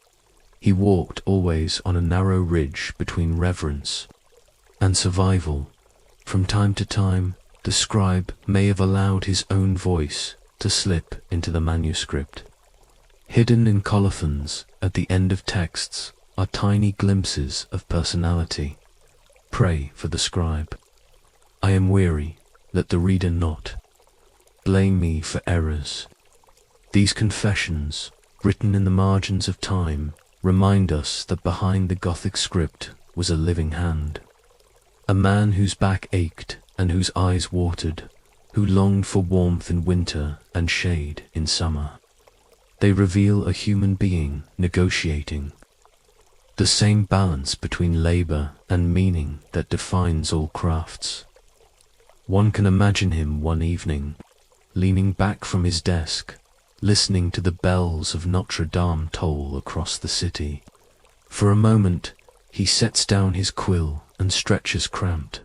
He walked always on a narrow ridge between reverence and survival. From time to time, the scribe may have allowed his own voice to slip into the manuscript. Hidden in colophons at the end of texts are tiny glimpses of personality. Pray for the scribe. I am weary, let the reader not blame me for errors. These confessions, written in the margins of time, remind us that behind the Gothic script was a living hand. A man whose back ached and whose eyes watered, who longed for warmth in winter and shade in summer. They reveal a human being negotiating the same balance between labor and meaning that defines all crafts. One can imagine him one evening, leaning back from his desk, listening to the bells of Notre Dame toll across the city. For a moment, he sets down his quill and stretches cramped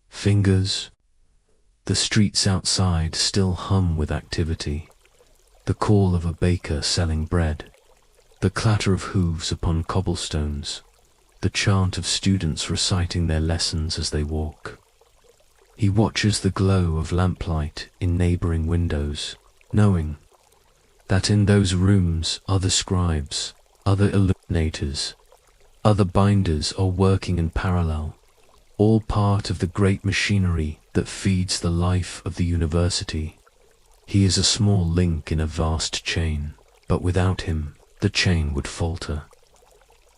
fingers. The streets outside still hum with activity. The call of a baker selling bread, the clatter of hooves upon cobblestones, the chant of students reciting their lessons as they walk. He watches the glow of lamplight in neighboring windows, knowing that in those rooms other scribes, other illuminators, other binders are working in parallel, all part of the great machinery that feeds the life of the university. He is a small link in a vast chain, but without him, the chain would falter.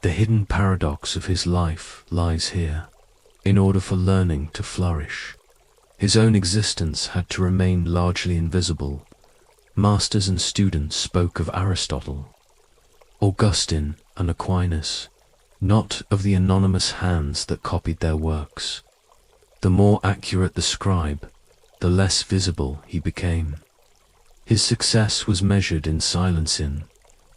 The hidden paradox of his life lies here. In order for learning to flourish, his own existence had to remain largely invisible. Masters and students spoke of Aristotle, Augustine, and Aquinas, not of the anonymous hands that copied their works. The more accurate the scribe, the less visible he became. His success was measured in silencing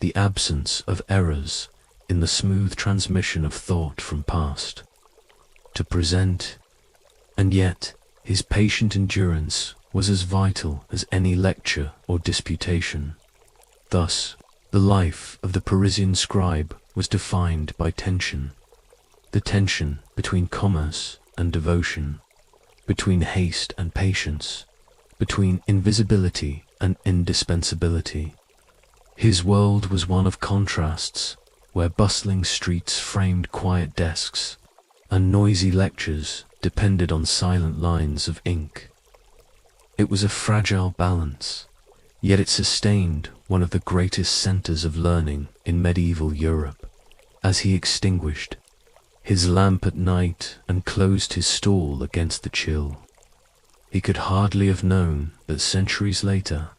the absence of errors, in the smooth transmission of thought from past to present, and yet his patient endurance was as vital as any lecture or disputation. Thus, the life of the Parisian scribe was defined by tension, the tension between commerce and devotion, between haste and patience, between invisibility and indispensability. His world was one of contrasts, where bustling streets framed quiet desks, and noisy lectures depended on silent lines of ink. It was a fragile balance, yet it sustained one of the greatest centers of learning in medieval Europe. As he extinguished his lamp at night and closed his stall against the chill, he could hardly have known that centuries later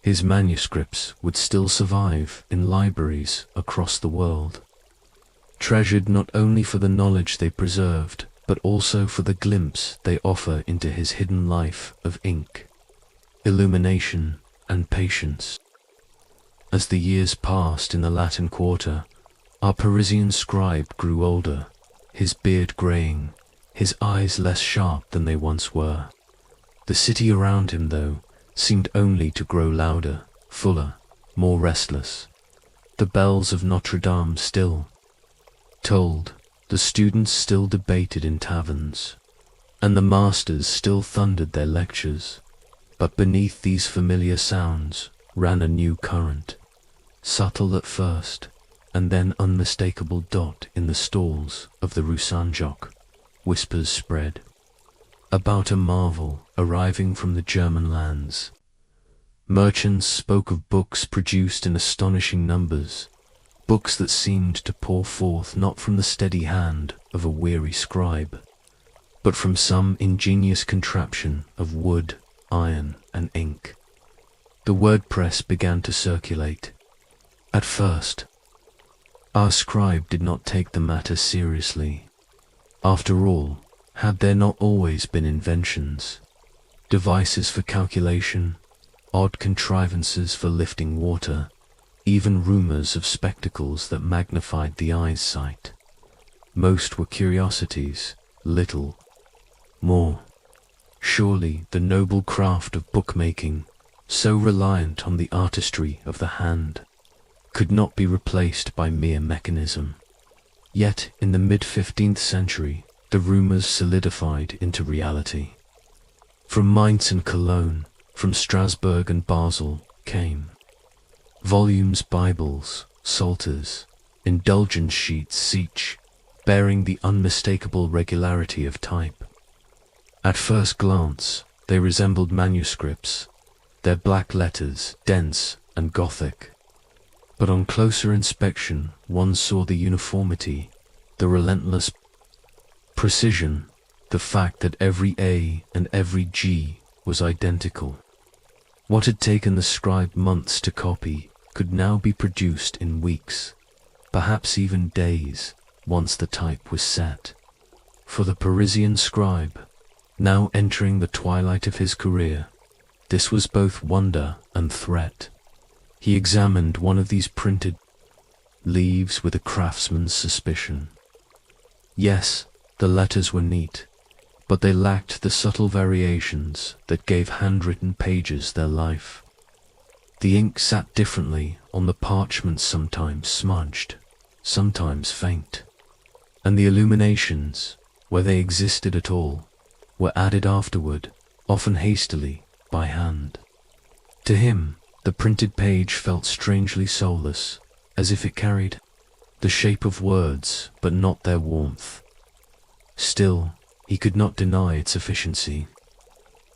his manuscripts would still survive in libraries across the world, treasured not only for the knowledge they preserved, but also for the glimpse they offer into his hidden life of ink, illumination, and patience. As the years passed in the Latin Quarter, our Parisian scribe grew older, his beard graying, his eyes less sharp than they once were. The city around him, though, seemed only to grow louder, fuller, more restless. The bells of Notre Dame still tolled, the students still debated in taverns, and the masters still thundered their lectures. But beneath these familiar sounds ran a new current, subtle at first, and then unmistakable dot in the stalls of the Rue Saint-Jacques. whispers spread about a marvel arriving from the German lands. Merchants spoke of books produced in astonishing numbers, books that seemed to pour forth not from the steady hand of a weary scribe, but from some ingenious contraption of wood, iron, and ink. The word press began to circulate. At first, our scribe did not take the matter seriously. After all, had there not always been inventions, devices for calculation, odd contrivances for lifting water, even rumors of spectacles that magnified the eye's sight? Most were curiosities, little more. Surely the noble craft of bookmaking, so reliant on the artistry of the hand, could not be replaced by mere mechanism. Yet in the mid-15th century, the rumors solidified into reality. From Mainz and Cologne, from Strasbourg and Basel, came volumes, Bibles, psalters, indulgence sheets, each bearing the unmistakable regularity of type. At first glance, they resembled manuscripts, their black letters dense and Gothic. But on closer inspection, one saw the uniformity, the relentless precision, the fact that every A and every G was identical. What had taken the scribe months to copy could now be produced in weeks, perhaps even days, once the type was set. For the Parisian scribe, now entering the twilight of his career, this was both wonder and threat. He examined one of these printed leaves with a craftsman's suspicion. Yes, the letters were neat, but they lacked the subtle variations that gave handwritten pages their life. The ink sat differently on the parchment, sometimes smudged, sometimes faint, and the illuminations, where they existed at all, were added afterward, often hastily, by hand. To him, the printed page felt strangely soulless, as if it carried the shape of words, but not their warmth. Still, he could not deny its efficiency.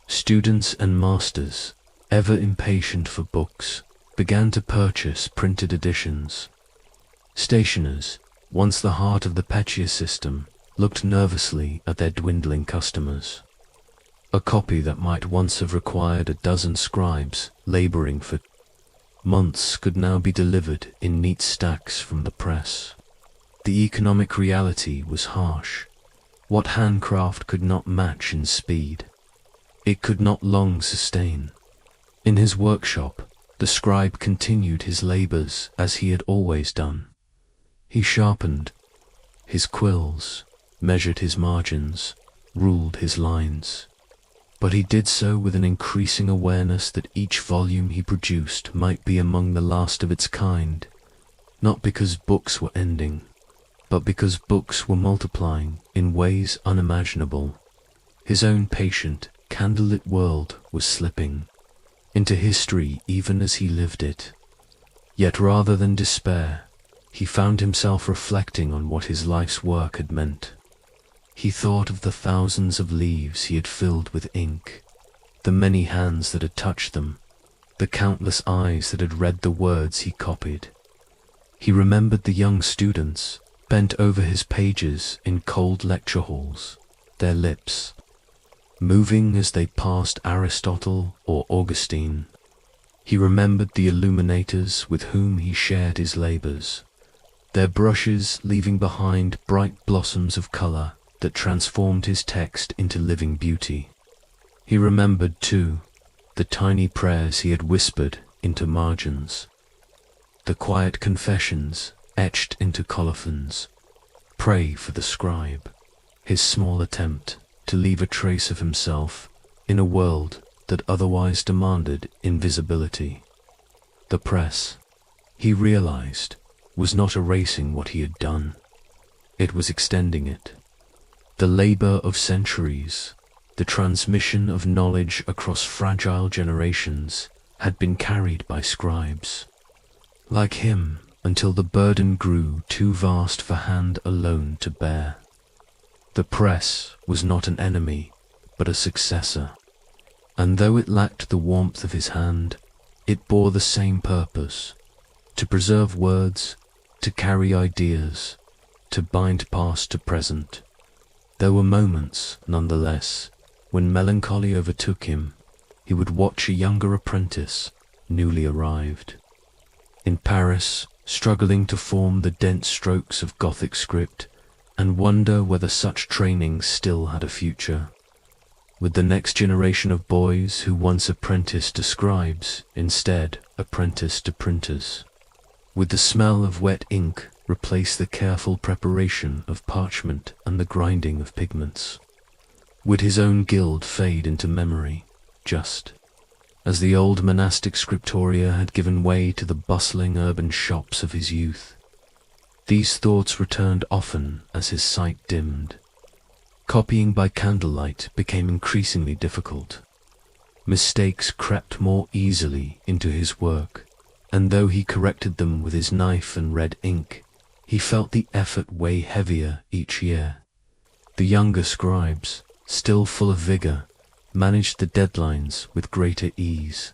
Students and masters, ever impatient for books, began to purchase printed editions. Stationers, once the heart of the Petia system, looked nervously at their dwindling customers. A copy that might once have required a dozen scribes laboring for months could now be delivered in neat stacks from the press. The economic reality was harsh. What handcraft could not match in speed? It could not long sustain. In his workshop, the scribe continued his labors as he had always done. He sharpened his quills, measured his margins, ruled his lines. But he did so with an increasing awareness that each volume he produced might be among the last of its kind, not because books were ending, but because books were multiplying in ways unimaginable. His own patient, candlelit world was slipping into history even as he lived it. Yet rather than despair, he found himself reflecting on what his life's work had meant. He thought of the thousands of leaves he had filled with ink, the many hands that had touched them, the countless eyes that had read the words he copied. He remembered the young students, bent over his pages in cold lecture halls, their lips moving as they passed Aristotle or Augustine. He remembered the illuminators with whom he shared his labors, their brushes leaving behind bright blossoms of color that transformed his text into living beauty. He remembered, too, the tiny prayers he had whispered into margins, the quiet confessions etched into colophons. Pray for the scribe, his small attempt to leave a trace of himself in a world that otherwise demanded invisibility. The press, he realized, was not erasing what he had done. It was extending it. The labor of centuries, the transmission of knowledge across fragile generations, had been carried by scribes, like him, until the burden grew too vast for hand alone to bear. The press was not an enemy, but a successor, and though it lacked the warmth of his hand, it bore the same purpose: to preserve words, to carry ideas, to bind past to present. There were moments, nonetheless, when melancholy overtook him. He would watch a younger apprentice, newly arrived in Paris, struggling to form the dense strokes of Gothic script, and wonder whether such training still had a future. With the next generation of boys who once apprenticed to scribes, instead apprenticed to printers. With the smell of wet ink replace the careful preparation of parchment and the grinding of pigments. Would his own guild fade into memory, just as the old monastic scriptoria had given way to the bustling urban shops of his youth? These thoughts returned often as his sight dimmed. Copying by candlelight became increasingly difficult. Mistakes crept more easily into his work, and though he corrected them with his knife and red ink, he felt the effort weigh heavier each year. The younger scribes, still full of vigor, managed the deadlines with greater ease.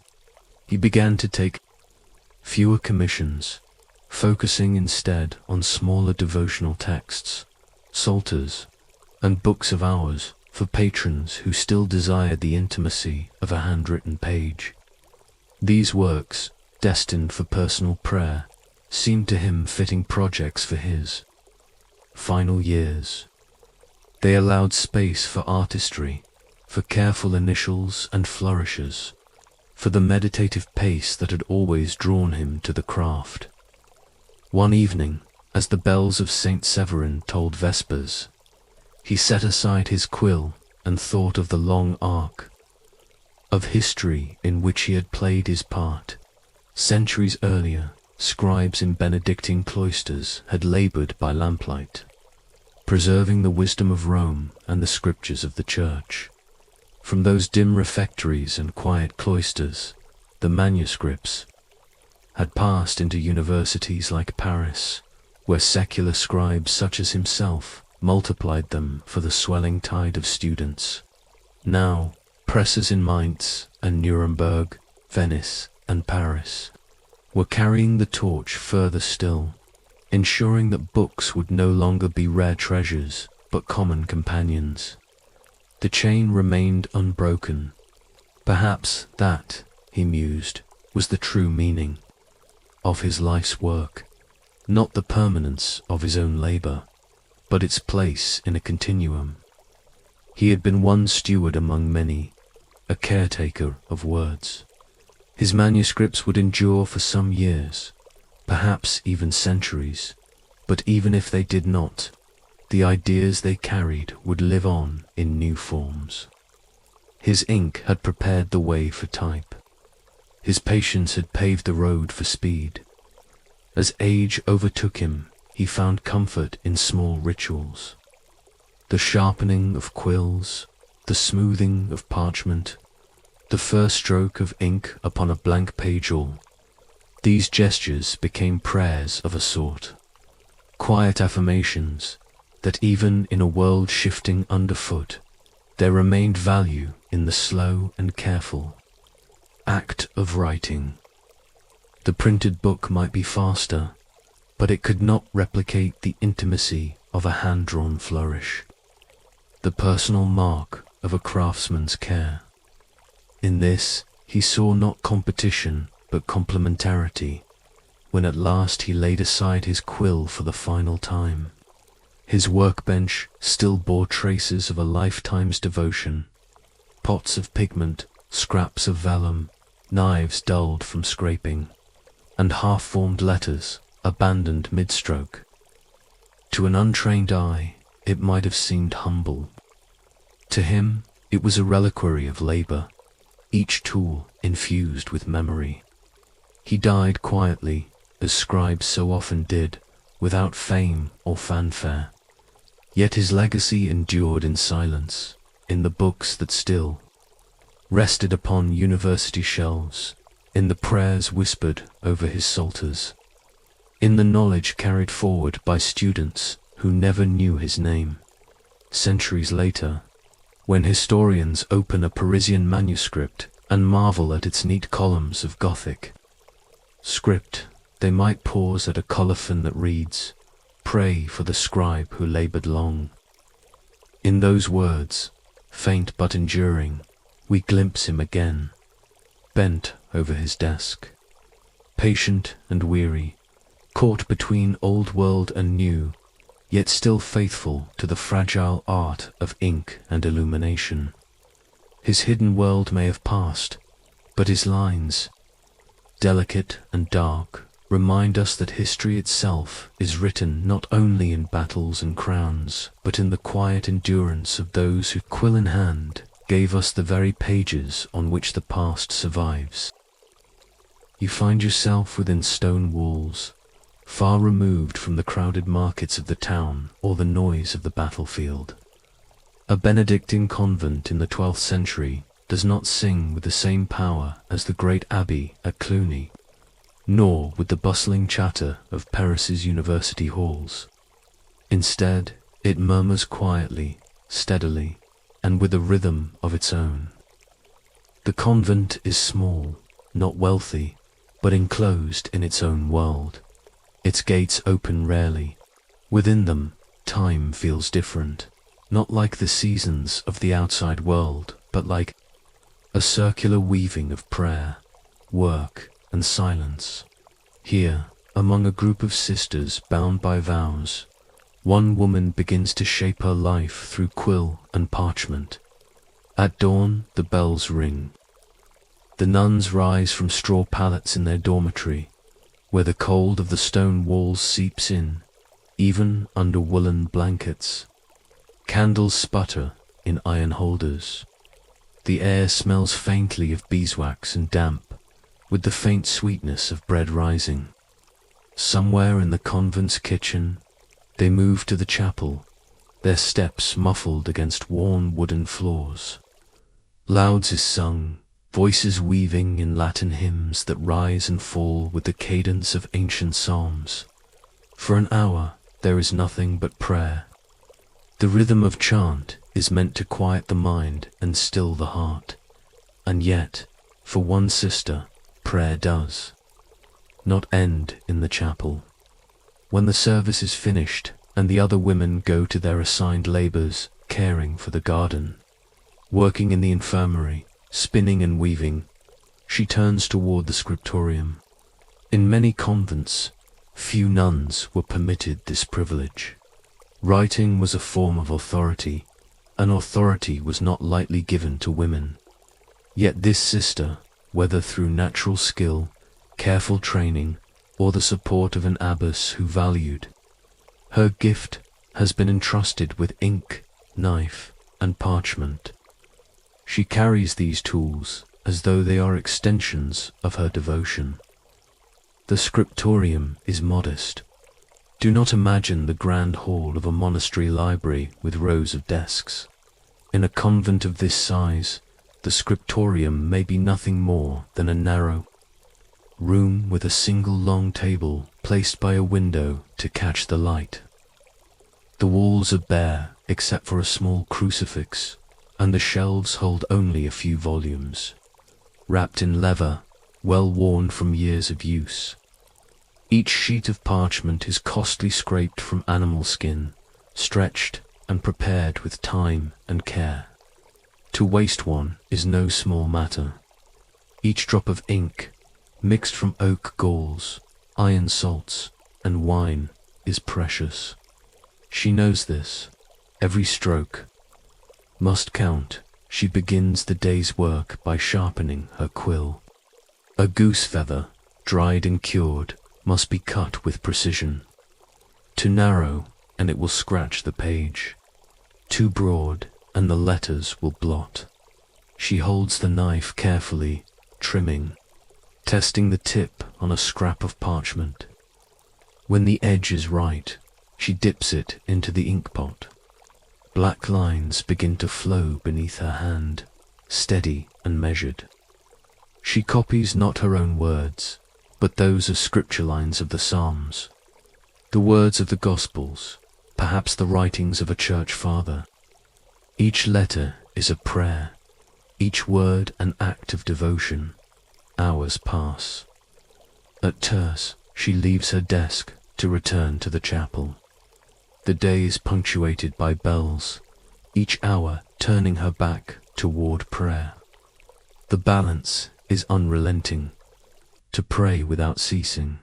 He began to take fewer commissions, focusing instead on smaller devotional texts, psalters, and books of hours for patrons who still desired the intimacy of a handwritten page. These works, destined for personal prayer, seemed to him fitting projects for his final years. They allowed space for artistry, for careful initials and flourishes, for the meditative pace that had always drawn him to the craft. One evening, as the bells of St. Severin tolled vespers, he set aside his quill and thought of the long arc of history in which he had played his part. Centuries earlier, scribes in Benedictine cloisters had labored by lamplight, preserving the wisdom of Rome and the scriptures of the Church. From those dim refectories and quiet cloisters, the manuscripts had passed into universities like Paris, where secular scribes such as himself multiplied them for the swelling tide of students. Now, presses in Mainz and Nuremberg, Venice and Paris were carrying the torch further still, ensuring that books would no longer be rare treasures, but common companions. The chain remained unbroken. Perhaps that, he mused, was the true meaning of his life's work, not the permanence of his own labor, but its place in a continuum. He had been one steward among many, a caretaker of words. His manuscripts would endure for some years, perhaps even centuries, but even if they did not, the ideas they carried would live on in new forms. His ink had prepared the way for type. His patience had paved the road for speed. As age overtook him, he found comfort in small rituals. The sharpening of quills, the smoothing of parchment, the first stroke of ink upon a blank page, all these gestures became prayers of a sort, quiet affirmations that even in a world shifting underfoot, there remained value in the slow and careful act of writing. The printed book might be faster, but it could not replicate the intimacy of a hand-drawn flourish, the personal mark of a craftsman's care. In this, he saw not competition, but complementarity, when at last he laid aside his quill for the final time. His workbench still bore traces of a lifetime's devotion: pots of pigment, scraps of vellum, knives dulled from scraping, and half-formed letters abandoned mid-stroke. To an untrained eye, it might have seemed humble. To him, it was a reliquary of labor, each tool infused with memory. He died quietly, as scribes so often did, without fame or fanfare. Yet his legacy endured in silence, in the books that still rested upon university shelves, in the prayers whispered over his psalters, in the knowledge carried forward by students who never knew his name. centuries later, when historians open a Parisian manuscript and marvel at its neat columns of Gothic script, they might pause at a colophon that reads, "Pray for the scribe who labored long." In those words, faint but enduring, we glimpse him again, bent over his desk, patient and weary, caught between old world and new, yet still faithful to the fragile art of ink and illumination. His hidden world may have passed, but his lines, delicate and dark, remind us that history itself is written not only in battles and crowns, but in the quiet endurance of those who, quill in hand, gave us the very pages on which the past survives. You find yourself within stone walls, far removed from the crowded markets of the town or the noise of the battlefield. A Benedictine convent in the 12th century does not sing with the same power as the great abbey at Cluny, nor with the bustling chatter of Paris's university halls. Instead, it murmurs quietly, steadily, and with a rhythm of its own. The convent is small, not wealthy, but enclosed in its own world. Its gates open rarely. Within them, time feels different, not like the seasons of the outside world, but like a circular weaving of prayer, work, and silence. Here, among a group of sisters bound by vows, one woman begins to shape her life through quill and parchment. At dawn, the bells ring. The nuns rise from straw pallets in their dormitory, where the cold of the stone walls seeps in, even under woolen blankets. Candles sputter in iron holders. The air smells faintly of beeswax and damp, with the faint sweetness of bread rising. Somewhere in the convent's kitchen, they move to the chapel, their steps muffled against worn wooden floors. Lauds is sung, voices weaving in Latin hymns that rise and fall with the cadence of ancient psalms. For an hour, there is nothing but prayer. The rhythm of chant is meant to quiet the mind and still the heart. And yet, for one sister, prayer does not end in the chapel. When the service is finished and the other women go to their assigned labors, caring for the garden, working in the infirmary, spinning and weaving, she turns toward the scriptorium. In many convents, few nuns were permitted this privilege. Writing was a form of authority, and authority was not lightly given to women. Yet this sister, whether through natural skill, careful training, or the support of an abbess who valued her gift, has been entrusted with ink, knife, and parchment. She carries these tools as though they are extensions of her devotion. The scriptorium is modest. Do not imagine the grand hall of a monastery library with rows of desks. In a convent of this size, the scriptorium may be nothing more than a narrow room with a single long table placed by a window to catch the light. The walls are bare except for a small crucifix, and the shelves hold only a few volumes, wrapped in leather, well worn from years of use. Each sheet of parchment is costly scraped from animal skin, stretched and prepared with time and care. To waste one is no small matter. Each drop of ink, mixed from oak galls, iron salts, and wine, is precious. She knows this. Every stroke must count. She begins the day's work by sharpening her quill. A goose feather, dried and cured, must be cut with precision. Too narrow, and it will scratch the page. Too broad, and the letters will blot. She holds the knife carefully, trimming, testing the tip on a scrap of parchment. When the edge is right, she dips it into the inkpot. Black lines begin to flow beneath her hand, steady and measured. She copies not her own words, but those of scripture lines of the Psalms, the words of the Gospels, perhaps the writings of a church father. Each letter is a prayer, each word an act of devotion. Hours pass. At terse, she leaves her desk to return to the chapel. The day is punctuated by bells, each hour turning her back toward prayer. The balance is unrelenting, to pray without ceasing,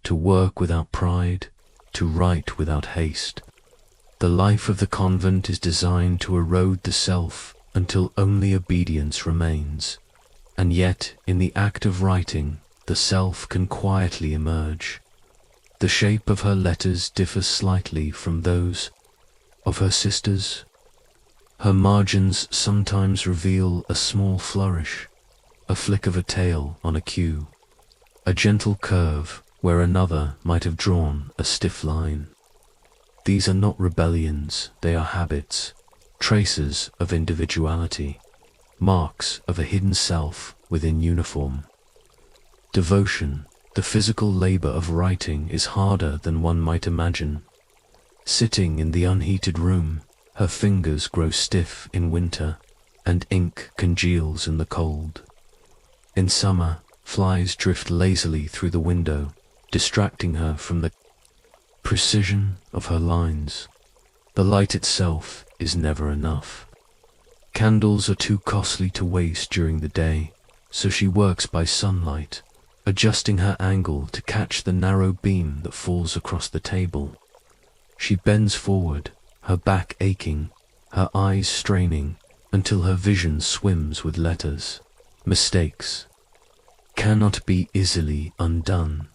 to work without pride, to write without haste. The life of the convent is designed to erode the self until only obedience remains, and yet in the act of writing, the self can quietly emerge. The shape of her letters differs slightly from those of her sisters. Her margins sometimes reveal a small flourish, a flick of a tail on a cue, a gentle curve where another might have drawn a stiff line. These are not rebellions, they are habits, traces of individuality, marks of a hidden self within uniform. Devotion, the physical labor of writing, is harder than one might imagine. Sitting in the unheated room, her fingers grow stiff in winter, and ink congeals in the cold. In summer, flies drift lazily through the window, distracting her from the precision of her lines. The light itself is never enough. Candles are too costly to waste during the day, so she works by sunlight, adjusting her angle to catch the narrow beam that falls across the table. She bends forward, her back aching, her eyes straining, until her vision swims with letters. Mistakes cannot be easily undone.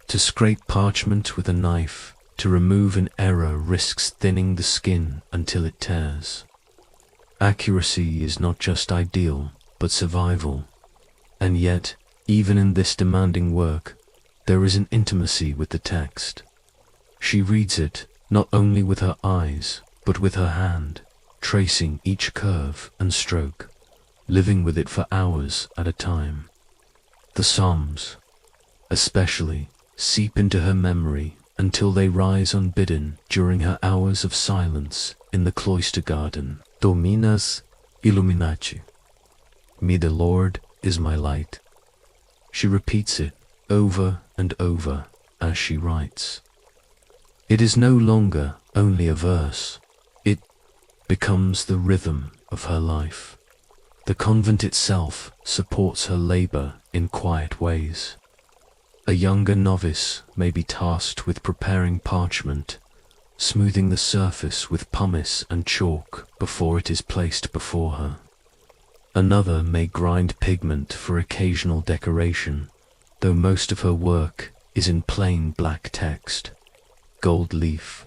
To scrape parchment with a knife, to remove an error risks thinning the skin until it tears. Accuracy is not just ideal, but survival. And yet, even in this demanding work, there is an intimacy with the text. She reads it not only with her eyes, but with her hand, tracing each curve and stroke, living with it for hours at a time. The Psalms, especially, seep into her memory until they rise unbidden during her hours of silence in the cloister garden. Dominus Illuminated. Me the Lord is my light. She repeats it over and over as she writes. It is no longer only a verse. It becomes the rhythm of her life. The convent itself supports her labor in quiet ways. A younger novice may be tasked with preparing parchment, smoothing the surface with pumice and chalk before it is placed before her. Another may grind pigment for occasional decoration, though most of her work is in plain black text. Gold leaf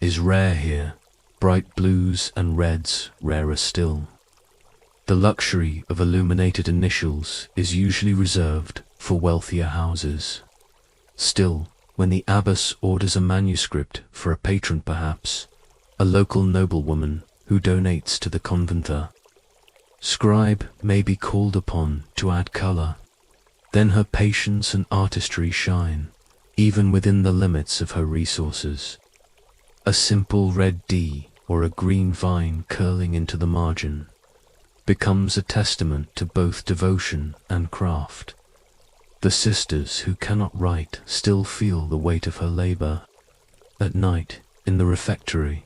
is rare here, bright blues and reds rarer still. The luxury of illuminated initials is usually reserved for wealthier houses. Still, when the abbess orders a manuscript for a patron perhaps, a local noblewoman who donates to the conventa, Scribe may be called upon to add color. Then her patience and artistry shine, even within the limits of her resources. A simple red D or a green vine curling into the margin becomes a testament to both devotion and craft. The sisters who cannot write still feel the weight of her labor. At night, in the refectory,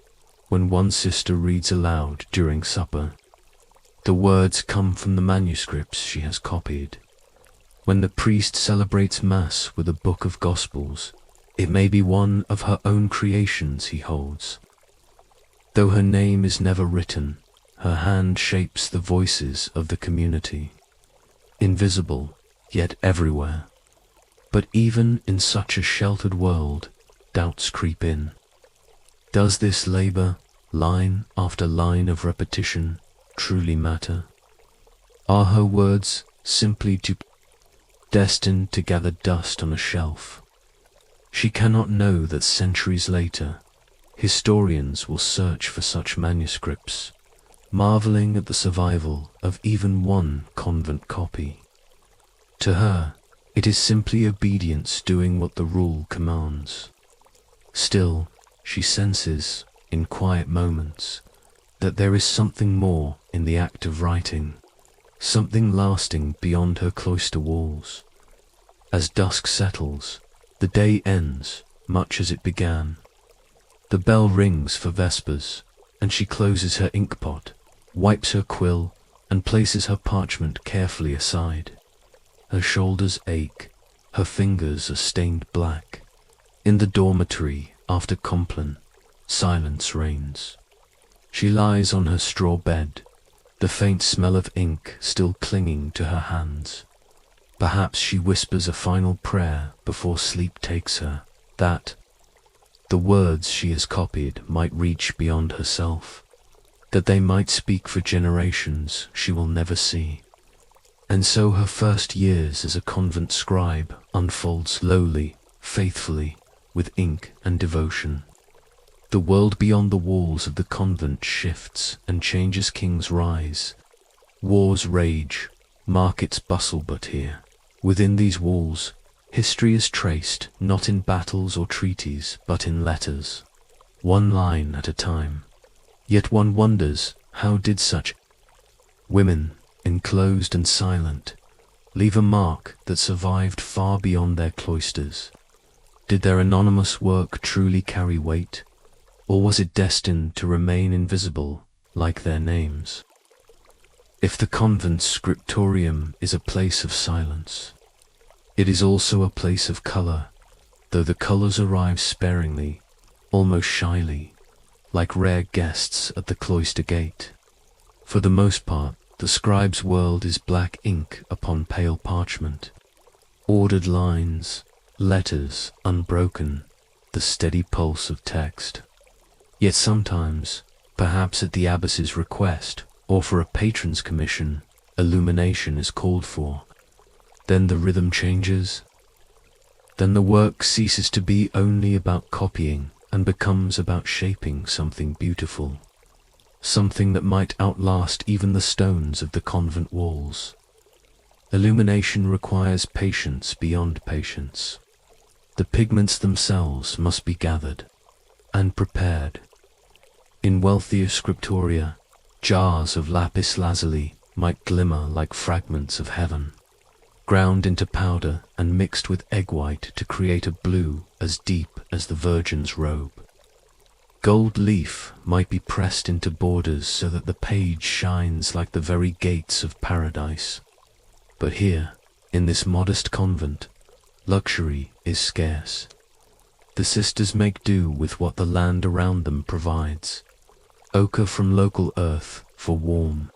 when one sister reads aloud during supper, the words come from the manuscripts she has copied. When the priest celebrates Mass with a book of Gospels, it may be one of her own creations he holds. Though her name is never written, her hand shapes the voices of the community. Invisible, yet everywhere. But even in such a sheltered world, doubts creep in. Does this labor, line after line of repetition, truly matter? Are her words simply destined to gather dust on a shelf? She cannot know that centuries later, historians will search for such manuscripts, marveling at the survival of even one convent copy. To her, it is simply obedience doing what the rule commands. Still, she senses, in quiet moments, that there is something more in the act of writing, something lasting beyond her cloister walls. As dusk settles, the day ends much as it began. The bell rings for vespers, and she closes her inkpot, wipes her quill, and places her parchment carefully aside. Her shoulders ache, her fingers are stained black. In the dormitory, after Compline, silence reigns. She lies on her straw bed, the faint smell of ink still clinging to her hands. Perhaps she whispers a final prayer before sleep takes her, that the words she has copied might reach beyond herself, that they might speak for generations she will never see. And so her first years as a convent scribe unfold slowly, faithfully, with ink and devotion. The world beyond the walls of the convent shifts and changes. Kings rise, wars rage, markets bustle, but here, within these walls, history is traced not in battles or treaties, but in letters, one line at a time. Yet one wonders, how did such women, enclosed and silent, leave a mark that survived far beyond their cloisters? Did their anonymous work truly carry weight, or was it destined to remain invisible like their names? If the convent's scriptorium is a place of silence, it is also a place of color, though the colors arrive sparingly, almost shyly, like rare guests at the cloister gate. For the most part, the scribe's world is black ink upon pale parchment, ordered lines, letters unbroken, the steady pulse of text. Yet sometimes, perhaps at the abbess's request, or for a patron's commission, illumination is called for. Then the rhythm changes. Then the work ceases to be only about copying and becomes about shaping something beautiful, something that might outlast even the stones of the convent walls. Illumination requires patience beyond patience. The pigments themselves must be gathered and prepared. In wealthier scriptoria, jars of lapis lazuli might glimmer like fragments of heaven, ground into powder and mixed with egg white to create a blue as deep as the Virgin's robe. Gold leaf might be pressed into borders so that the page shines like the very gates of paradise. But here, in this modest convent, luxury is scarce. The sisters make do with what the land around them provides. Ochre from local earth for warm,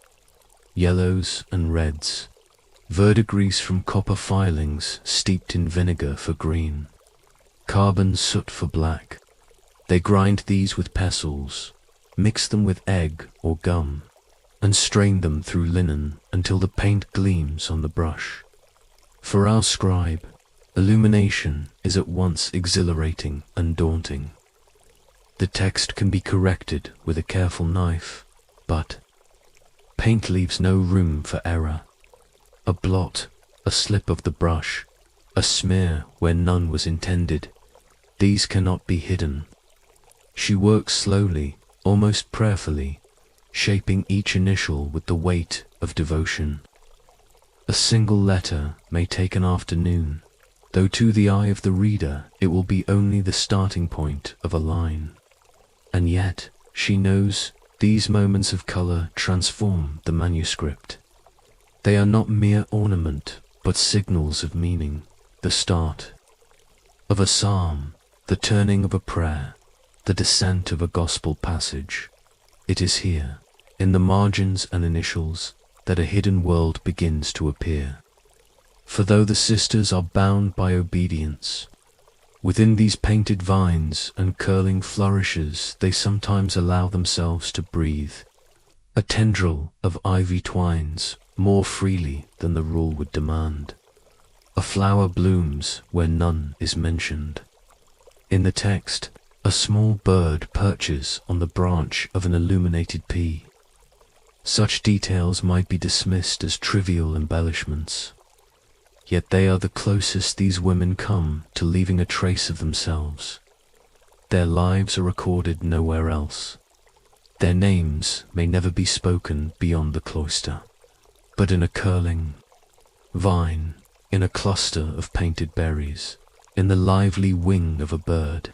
yellows and reds, verdigris from copper filings steeped in vinegar for green, carbon soot for black. They grind these with pestles, mix them with egg or gum, and strain them through linen until the paint gleams on the brush. For our scribe, illumination is at once exhilarating and daunting. The text can be corrected with a careful knife, but paint leaves no room for error. A blot, a slip of the brush, a smear where none was intended, these cannot be hidden. She works slowly, almost prayerfully, shaping each initial with the weight of devotion. A single letter may take an afternoon, though to the eye of the reader it will be only the starting point of a line. And yet, she knows these moments of color transform the manuscript. They are not mere ornament, but signals of meaning, the start of a psalm, the turning of a prayer, the descent of a gospel passage. It is here, in the margins and initials, that a hidden world begins to appear. For though the sisters are bound by obedience, within these painted vines and curling flourishes they sometimes allow themselves to breathe. A tendril of ivy twines more freely than the rule would demand. A flower blooms where none is mentioned. In the text, a small bird perches on the branch of an illuminated pea. Such details might be dismissed as trivial embellishments, yet they are the closest these women come to leaving a trace of themselves. Their lives are recorded nowhere else. Their names may never be spoken beyond the cloister, but in a curling vine, in a cluster of painted berries, in the lively wing of a bird,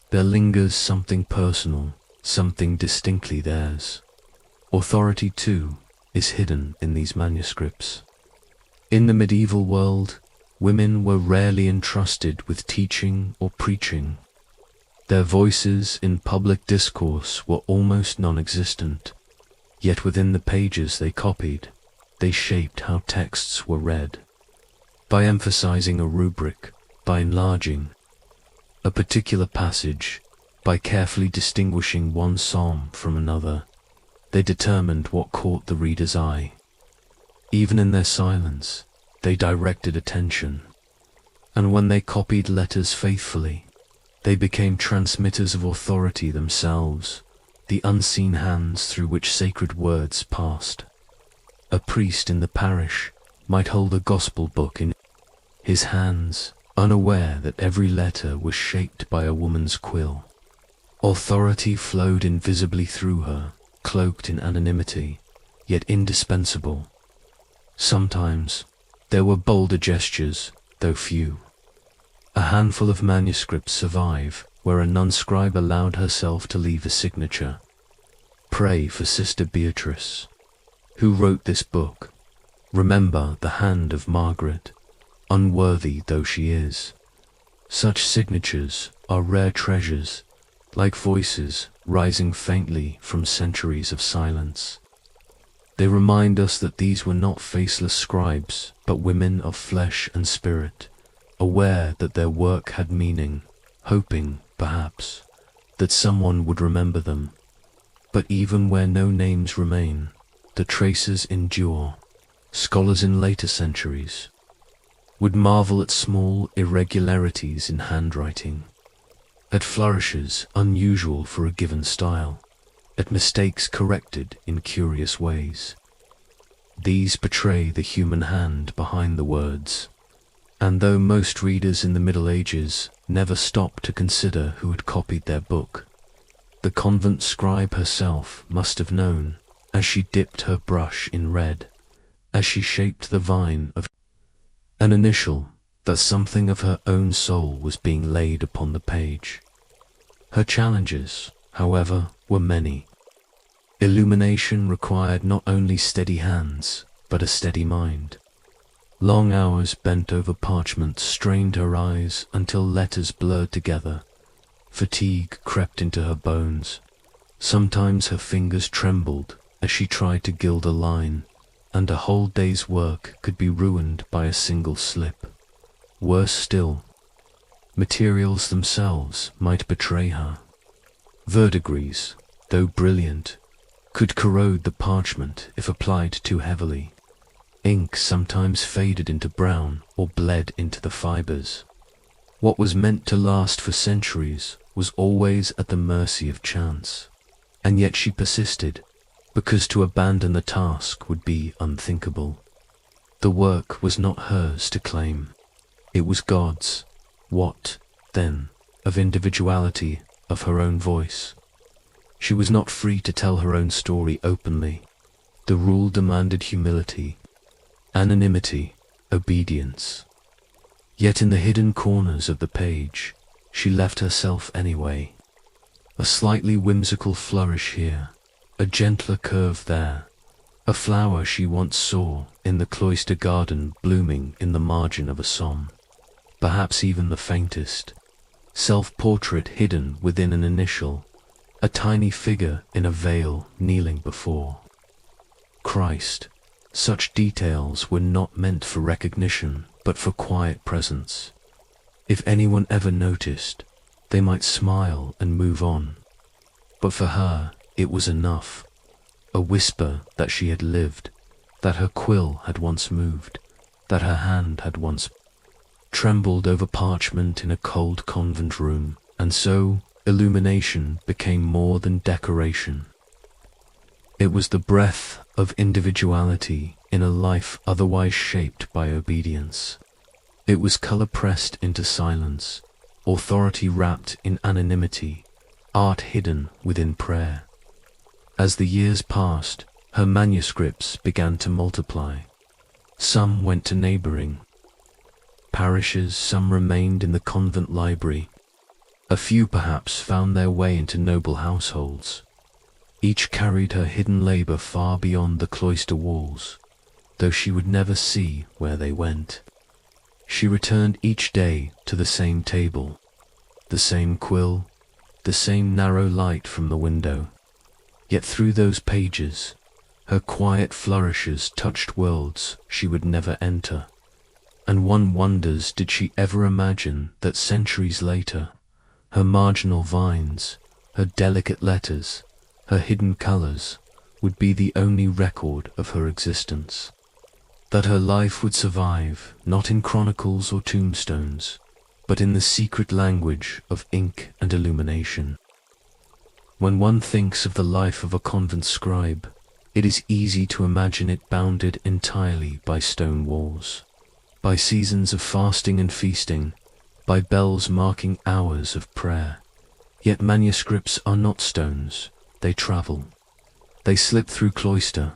there lingers something personal, something distinctly theirs. Authority, too, is hidden in these manuscripts. In the medieval world, women were rarely entrusted with teaching or preaching. Their voices in public discourse were almost non-existent, yet within the pages they copied, they shaped how texts were read. By emphasizing a rubric, by enlarging a particular passage, by carefully distinguishing one psalm from another, they determined what caught the reader's eye. Even in their silence, they directed attention, and when they copied letters faithfully, they became transmitters of authority themselves, the unseen hands through which sacred words passed. A priest in the parish might hold a gospel book in his hands, unaware that every letter was shaped by a woman's quill. Authority flowed invisibly through her, cloaked in anonymity, yet indispensable. Sometimes there were bolder gestures, though few. A handful of manuscripts survive where a nun scribe allowed herself to leave a signature. Pray for Sister Beatrice, who wrote this book. Remember the hand of Margaret, unworthy though she is. Such signatures are rare treasures, like voices rising faintly from centuries of silence. They remind us that these were not faceless scribes, but women of flesh and spirit, aware that their work had meaning, hoping, perhaps, that someone would remember them. But even where no names remain, the traces endure. Scholars in later centuries would marvel at small irregularities in handwriting, at flourishes unusual for a given style, at mistakes corrected in curious ways. These portray the human hand behind the words, and though most readers in the Middle Ages never stopped to consider who had copied their book, the convent scribe herself must have known, as she dipped her brush in red, as she shaped the vine of an initial, that something of her own soul was being laid upon the page. Her challenges, however, were many. Illumination required not only steady hands, but a steady mind. Long hours bent over parchment strained her eyes until letters blurred together. Fatigue crept into her bones. Sometimes her fingers trembled as she tried to gild a line, and a whole day's work could be ruined by a single slip. Worse still, materials themselves might betray her. Verdigris, though brilliant, could corrode the parchment if applied too heavily. Ink sometimes faded into brown or bled into the fibers. What was meant to last for centuries was always at the mercy of chance. And yet she persisted, because to abandon the task would be unthinkable. The work was not hers to claim. It was God's. What, then, of individuality, of her own voice? She was not free to tell her own story openly. The rule demanded humility, anonymity, obedience. Yet in the hidden corners of the page, she left herself anyway. A slightly whimsical flourish here, a gentler curve there, a flower she once saw in the cloister garden blooming in the margin of a psalm, perhaps even the faintest, self-portrait hidden within an initial, a tiny figure in a veil kneeling before Christ. Such details were not meant for recognition, but for quiet presence. If anyone ever noticed, they might smile and move on. But for her, it was enough. A whisper that she had lived, that her quill had once moved, that her hand had once trembled over parchment in a cold convent room, and so illumination became more than decoration. It was the breath of individuality in a life otherwise shaped by obedience. It was color pressed into silence, authority wrapped in anonymity, art hidden within prayer. As the years passed, her manuscripts began to multiply. Some went to neighboring parishes, some remained in the convent library. A few perhaps found their way into noble households. Each carried her hidden labor far beyond the cloister walls, though she would never see where they went. She returned each day to the same table, the same quill, the same narrow light from the window. Yet through those pages, her quiet flourishes touched worlds she would never enter. And one wonders, did she ever imagine that centuries later, her marginal vines, her delicate letters, her hidden colors, would be the only record of her existence? That her life would survive, not in chronicles or tombstones, but in the secret language of ink and illumination. When one thinks of the life of a convent scribe, it is easy to imagine it bounded entirely by stone walls, by seasons of fasting and feasting, by bells marking hours of prayer. Yet manuscripts are not stones, they travel. They slip through cloister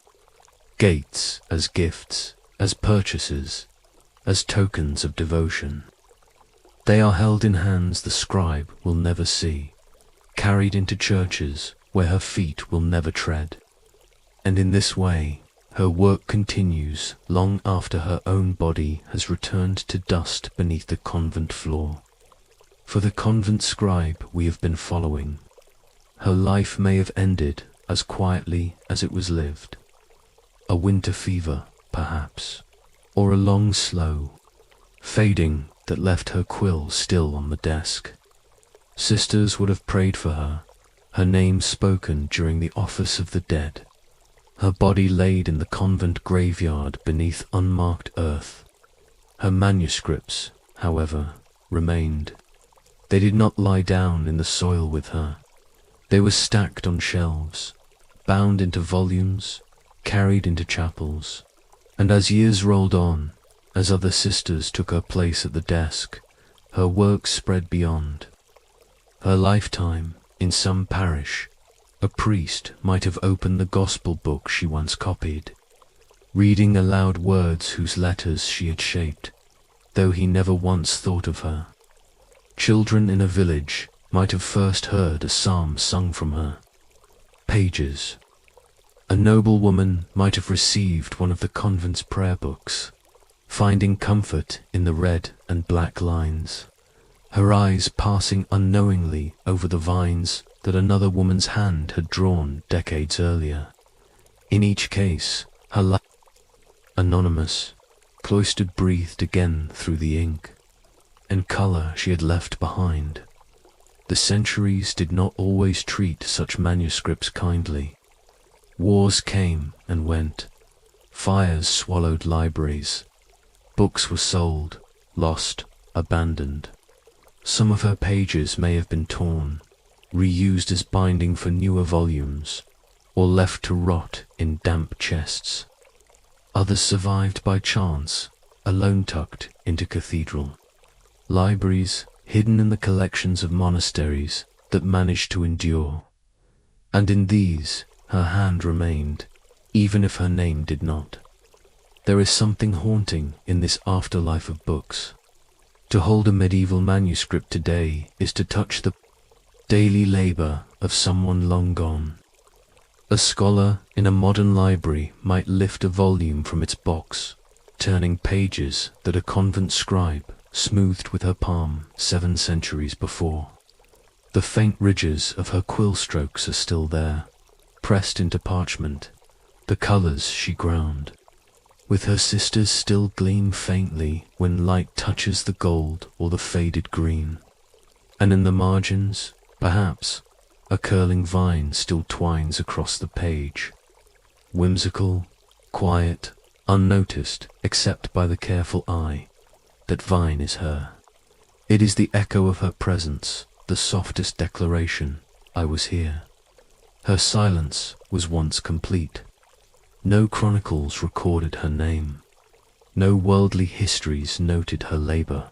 gates as gifts, as purchases, as tokens of devotion. They are held in hands the scribe will never see, carried into churches where her feet will never tread. And in this way, her work continues long after her own body has returned to dust beneath the convent floor. For the convent scribe we have been following, her life may have ended as quietly as it was lived. A winter fever, perhaps, or a long, slow fading that left her quill still on the desk. Sisters would have prayed for her name spoken during the office of the dead, her body laid in the convent graveyard beneath unmarked earth. Her manuscripts, however, remained. They did not lie down in the soil with her. They were stacked on shelves, bound into volumes, carried into chapels. And as years rolled on, as other sisters took her place at the desk, her work spread beyond. Her lifetime, in some parish, a priest might have opened the gospel book she once copied, reading aloud words whose letters she had shaped, though he never once thought of her. Children in a village might have first heard a psalm sung from her pages. A noble woman might have received one of the convent's prayer books, finding comfort in the red and black lines, her eyes passing unknowingly over the vines that another woman's hand had drawn decades earlier. In each case, her life, anonymous, cloistered, breathed again through the ink and color she had left behind. The centuries did not always treat such manuscripts kindly. Wars came and went. Fires swallowed libraries. Books were sold, lost, abandoned. Some of her pages may have been torn, reused as binding for newer volumes, or left to rot in damp chests. Others survived by chance, alone tucked into cathedral libraries, hidden in the collections of monasteries that managed to endure. And in these, her hand remained, even if her name did not. There is something haunting in this afterlife of books. To hold a medieval manuscript today is to touch the daily labor of someone long gone. A scholar in a modern library might lift a volume from its box, turning pages that a convent scribe smoothed with her palm 7 centuries before. The faint ridges of her quill strokes are still there, pressed into parchment, the colors she ground. With her sisters still gleam faintly when light touches the gold or the faded green. And in the margins, perhaps, a curling vine still twines across the page. Whimsical, quiet, unnoticed except by the careful eye. That vine is her. It is the echo of her presence, the softest declaration, I was here. Her silence was once complete. No chronicles recorded her name. No worldly histories noted her labor.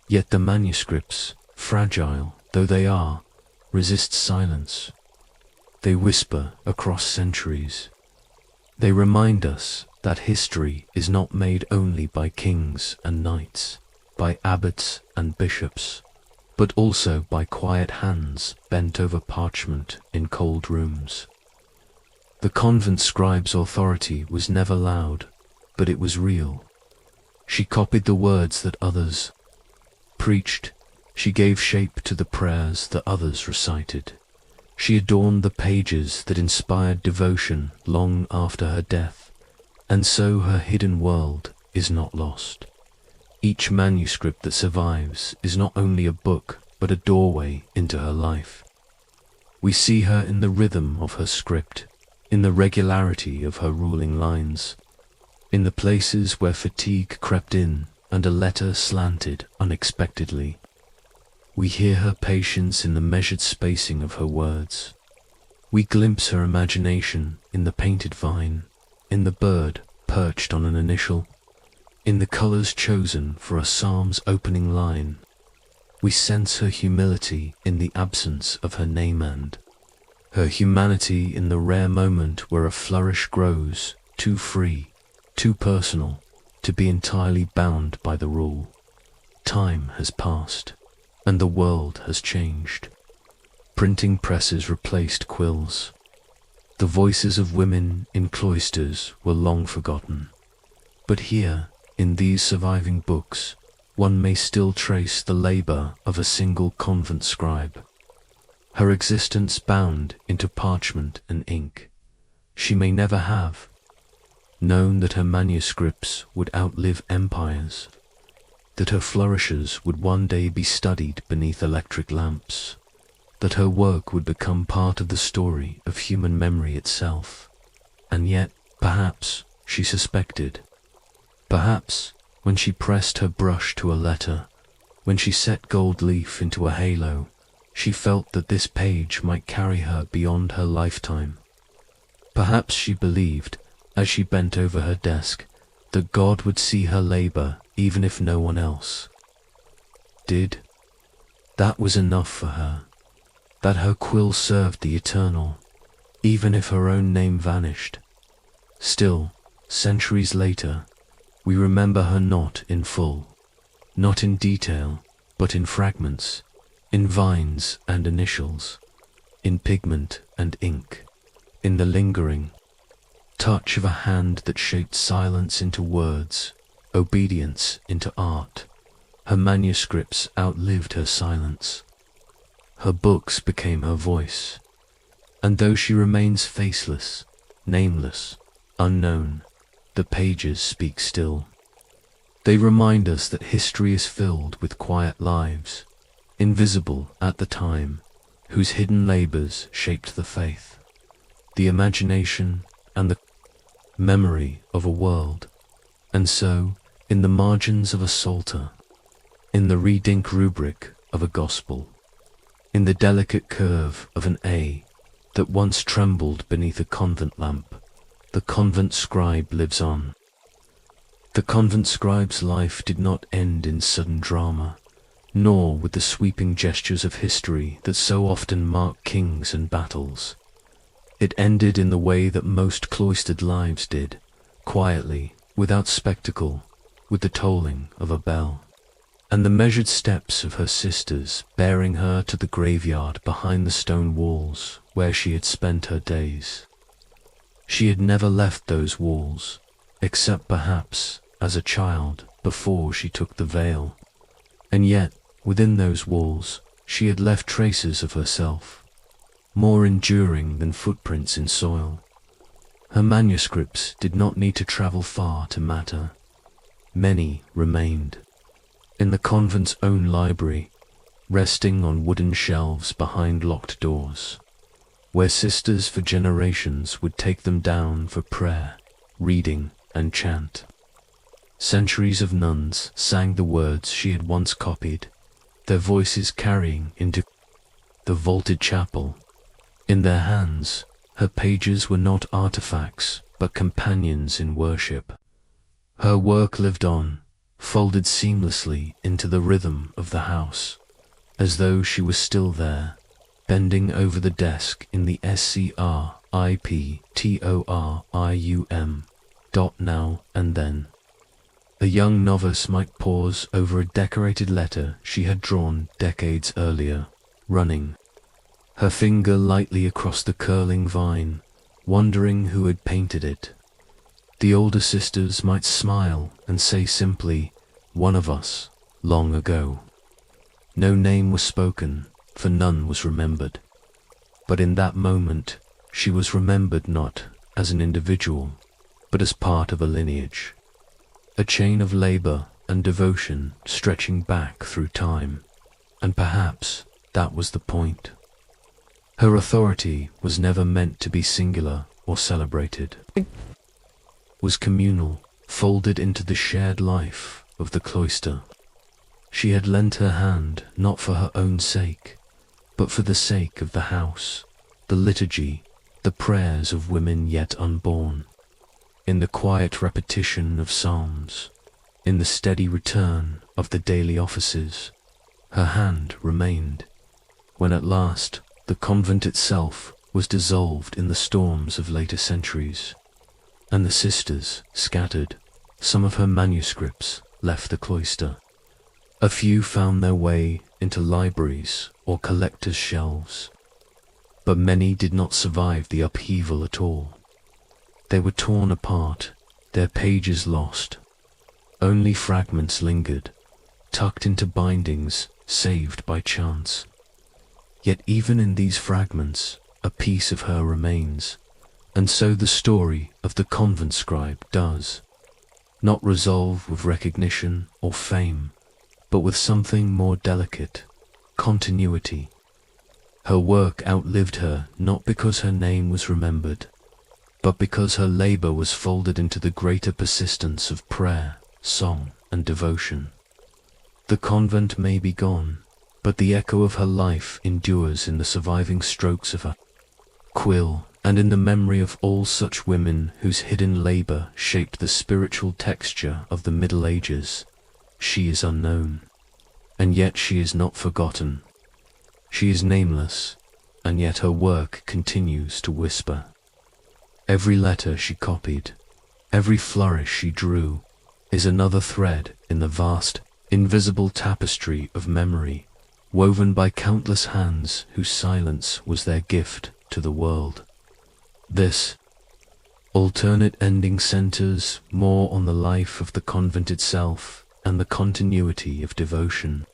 Yet the manuscripts, fragile though they are, resist silence. They whisper across centuries. They remind us that history is not made only by kings and knights, by abbots and bishops, but also by quiet hands bent over parchment in cold rooms. The convent scribe's authority was never loud, but it was real. She copied the words that others preached. She gave shape to the prayers that others recited. She adorned the pages that inspired devotion long after her death, and so her hidden world is not lost. Each manuscript that survives is not only a book, but a doorway into her life. We see her in the rhythm of her script, in the regularity of her ruling lines, in the places where fatigue crept in and a letter slanted unexpectedly. We hear her patience in the measured spacing of her words. We glimpse her imagination in the painted vine, in the bird perched on an initial, in the colors chosen for a psalm's opening line. We sense her humility in the absence of her name and her humanity in the rare moment where a flourish grows too free, too personal, to be entirely bound by the rule. Time has passed, and the world has changed. Printing presses replaced quills. The voices of women in cloisters were long forgotten. But here, in these surviving books, one may still trace the labor of a single convent scribe. Her existence bound into parchment and ink. She may never have known that her manuscripts would outlive empires, that her flourishes would one day be studied beneath electric lamps, that her work would become part of the story of human memory itself. And yet, perhaps, she suspected. Perhaps, when she pressed her brush to a letter, when she set gold leaf into a halo, she felt that this page might carry her beyond her lifetime. Perhaps she believed, as she bent over her desk, that God would see her labor even if no one else did. That was enough for her, that her quill served the eternal, even if her own name vanished. Still, centuries later, we remember her not in full, not in detail, but in fragments, in vines and initials, in pigment and ink, in the lingering touch of a hand that shaped silence into words, obedience into art. Her manuscripts outlived her silence. Her books became her voice. And though she remains faceless, nameless, unknown, the pages speak still. They remind us that history is filled with quiet lives, invisible at the time, whose hidden labors shaped the faith, the imagination, and the memory of a world. And so, in the margins of a psalter, in the red ink rubric of a gospel, in the delicate curve of an A that once trembled beneath a convent lamp, the convent scribe lives on. The convent scribe's life did not end in sudden drama, nor with the sweeping gestures of history that so often mark kings and battles. It ended in the way that most cloistered lives did, quietly, without spectacle, with the tolling of a bell, and the measured steps of her sisters bearing her to the graveyard behind the stone walls where she had spent her days. She had never left those walls, except perhaps as a child before she took the veil, and yet within those walls she had left traces of herself, more enduring than footprints in soil. Her manuscripts did not need to travel far to matter. Many remained in the convent's own library, resting on wooden shelves behind locked doors, where sisters for generations would take them down for prayer, reading, and chant. Centuries of nuns sang the words she had once copied, their voices carrying into the vaulted chapel. In their hands, her pages were not artifacts, but companions in worship. Her work lived on, folded seamlessly into the rhythm of the house, as though she was still there, bending over the desk in the scriptorium. Now and then. A young novice might pause over a decorated letter she had drawn decades earlier, running her finger lightly across the curling vine, wondering who had painted it. The older sisters might smile and say simply, "One of us, long ago." No name was spoken, for none was remembered. But in that moment, she was remembered not as an individual, but as part of a lineage. A chain of labor and devotion stretching back through time, and perhaps that was the point. Her authority was never meant to be singular or celebrated. It was communal, folded into the shared life of the cloister. She had lent her hand not for her own sake, but for the sake of the house, the liturgy, the prayers of women yet unborn. In the quiet repetition of psalms, in the steady return of the daily offices, her hand remained, when at last the convent itself was dissolved in the storms of later centuries, and the sisters scattered. Some of her manuscripts left the cloister. A few found their way into libraries or collectors' shelves, but many did not survive the upheaval at all. They were torn apart, their pages lost. Only fragments lingered, tucked into bindings saved by chance. Yet even in these fragments, a piece of her remains, and so the story of the convent scribe does, not resolve with recognition or fame, but with something more delicate, continuity. Her work outlived her not because her name was remembered, but because her labor was folded into the greater persistence of prayer, song, and devotion. The convent may be gone, but the echo of her life endures in the surviving strokes of her quill, and in the memory of all such women whose hidden labor shaped the spiritual texture of the Middle Ages. She is unknown, and yet she is not forgotten. She is nameless, and yet her work continues to whisper. Every letter she copied, every flourish she drew, is another thread in the vast, invisible tapestry of memory, woven by countless hands whose silence was their gift to the world. This alternate ending centers more on the life of the convent itself and the continuity of devotion,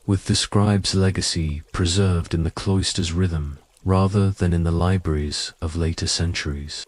with the scribe's legacy preserved in the cloister's rhythm rather than in the libraries of later centuries.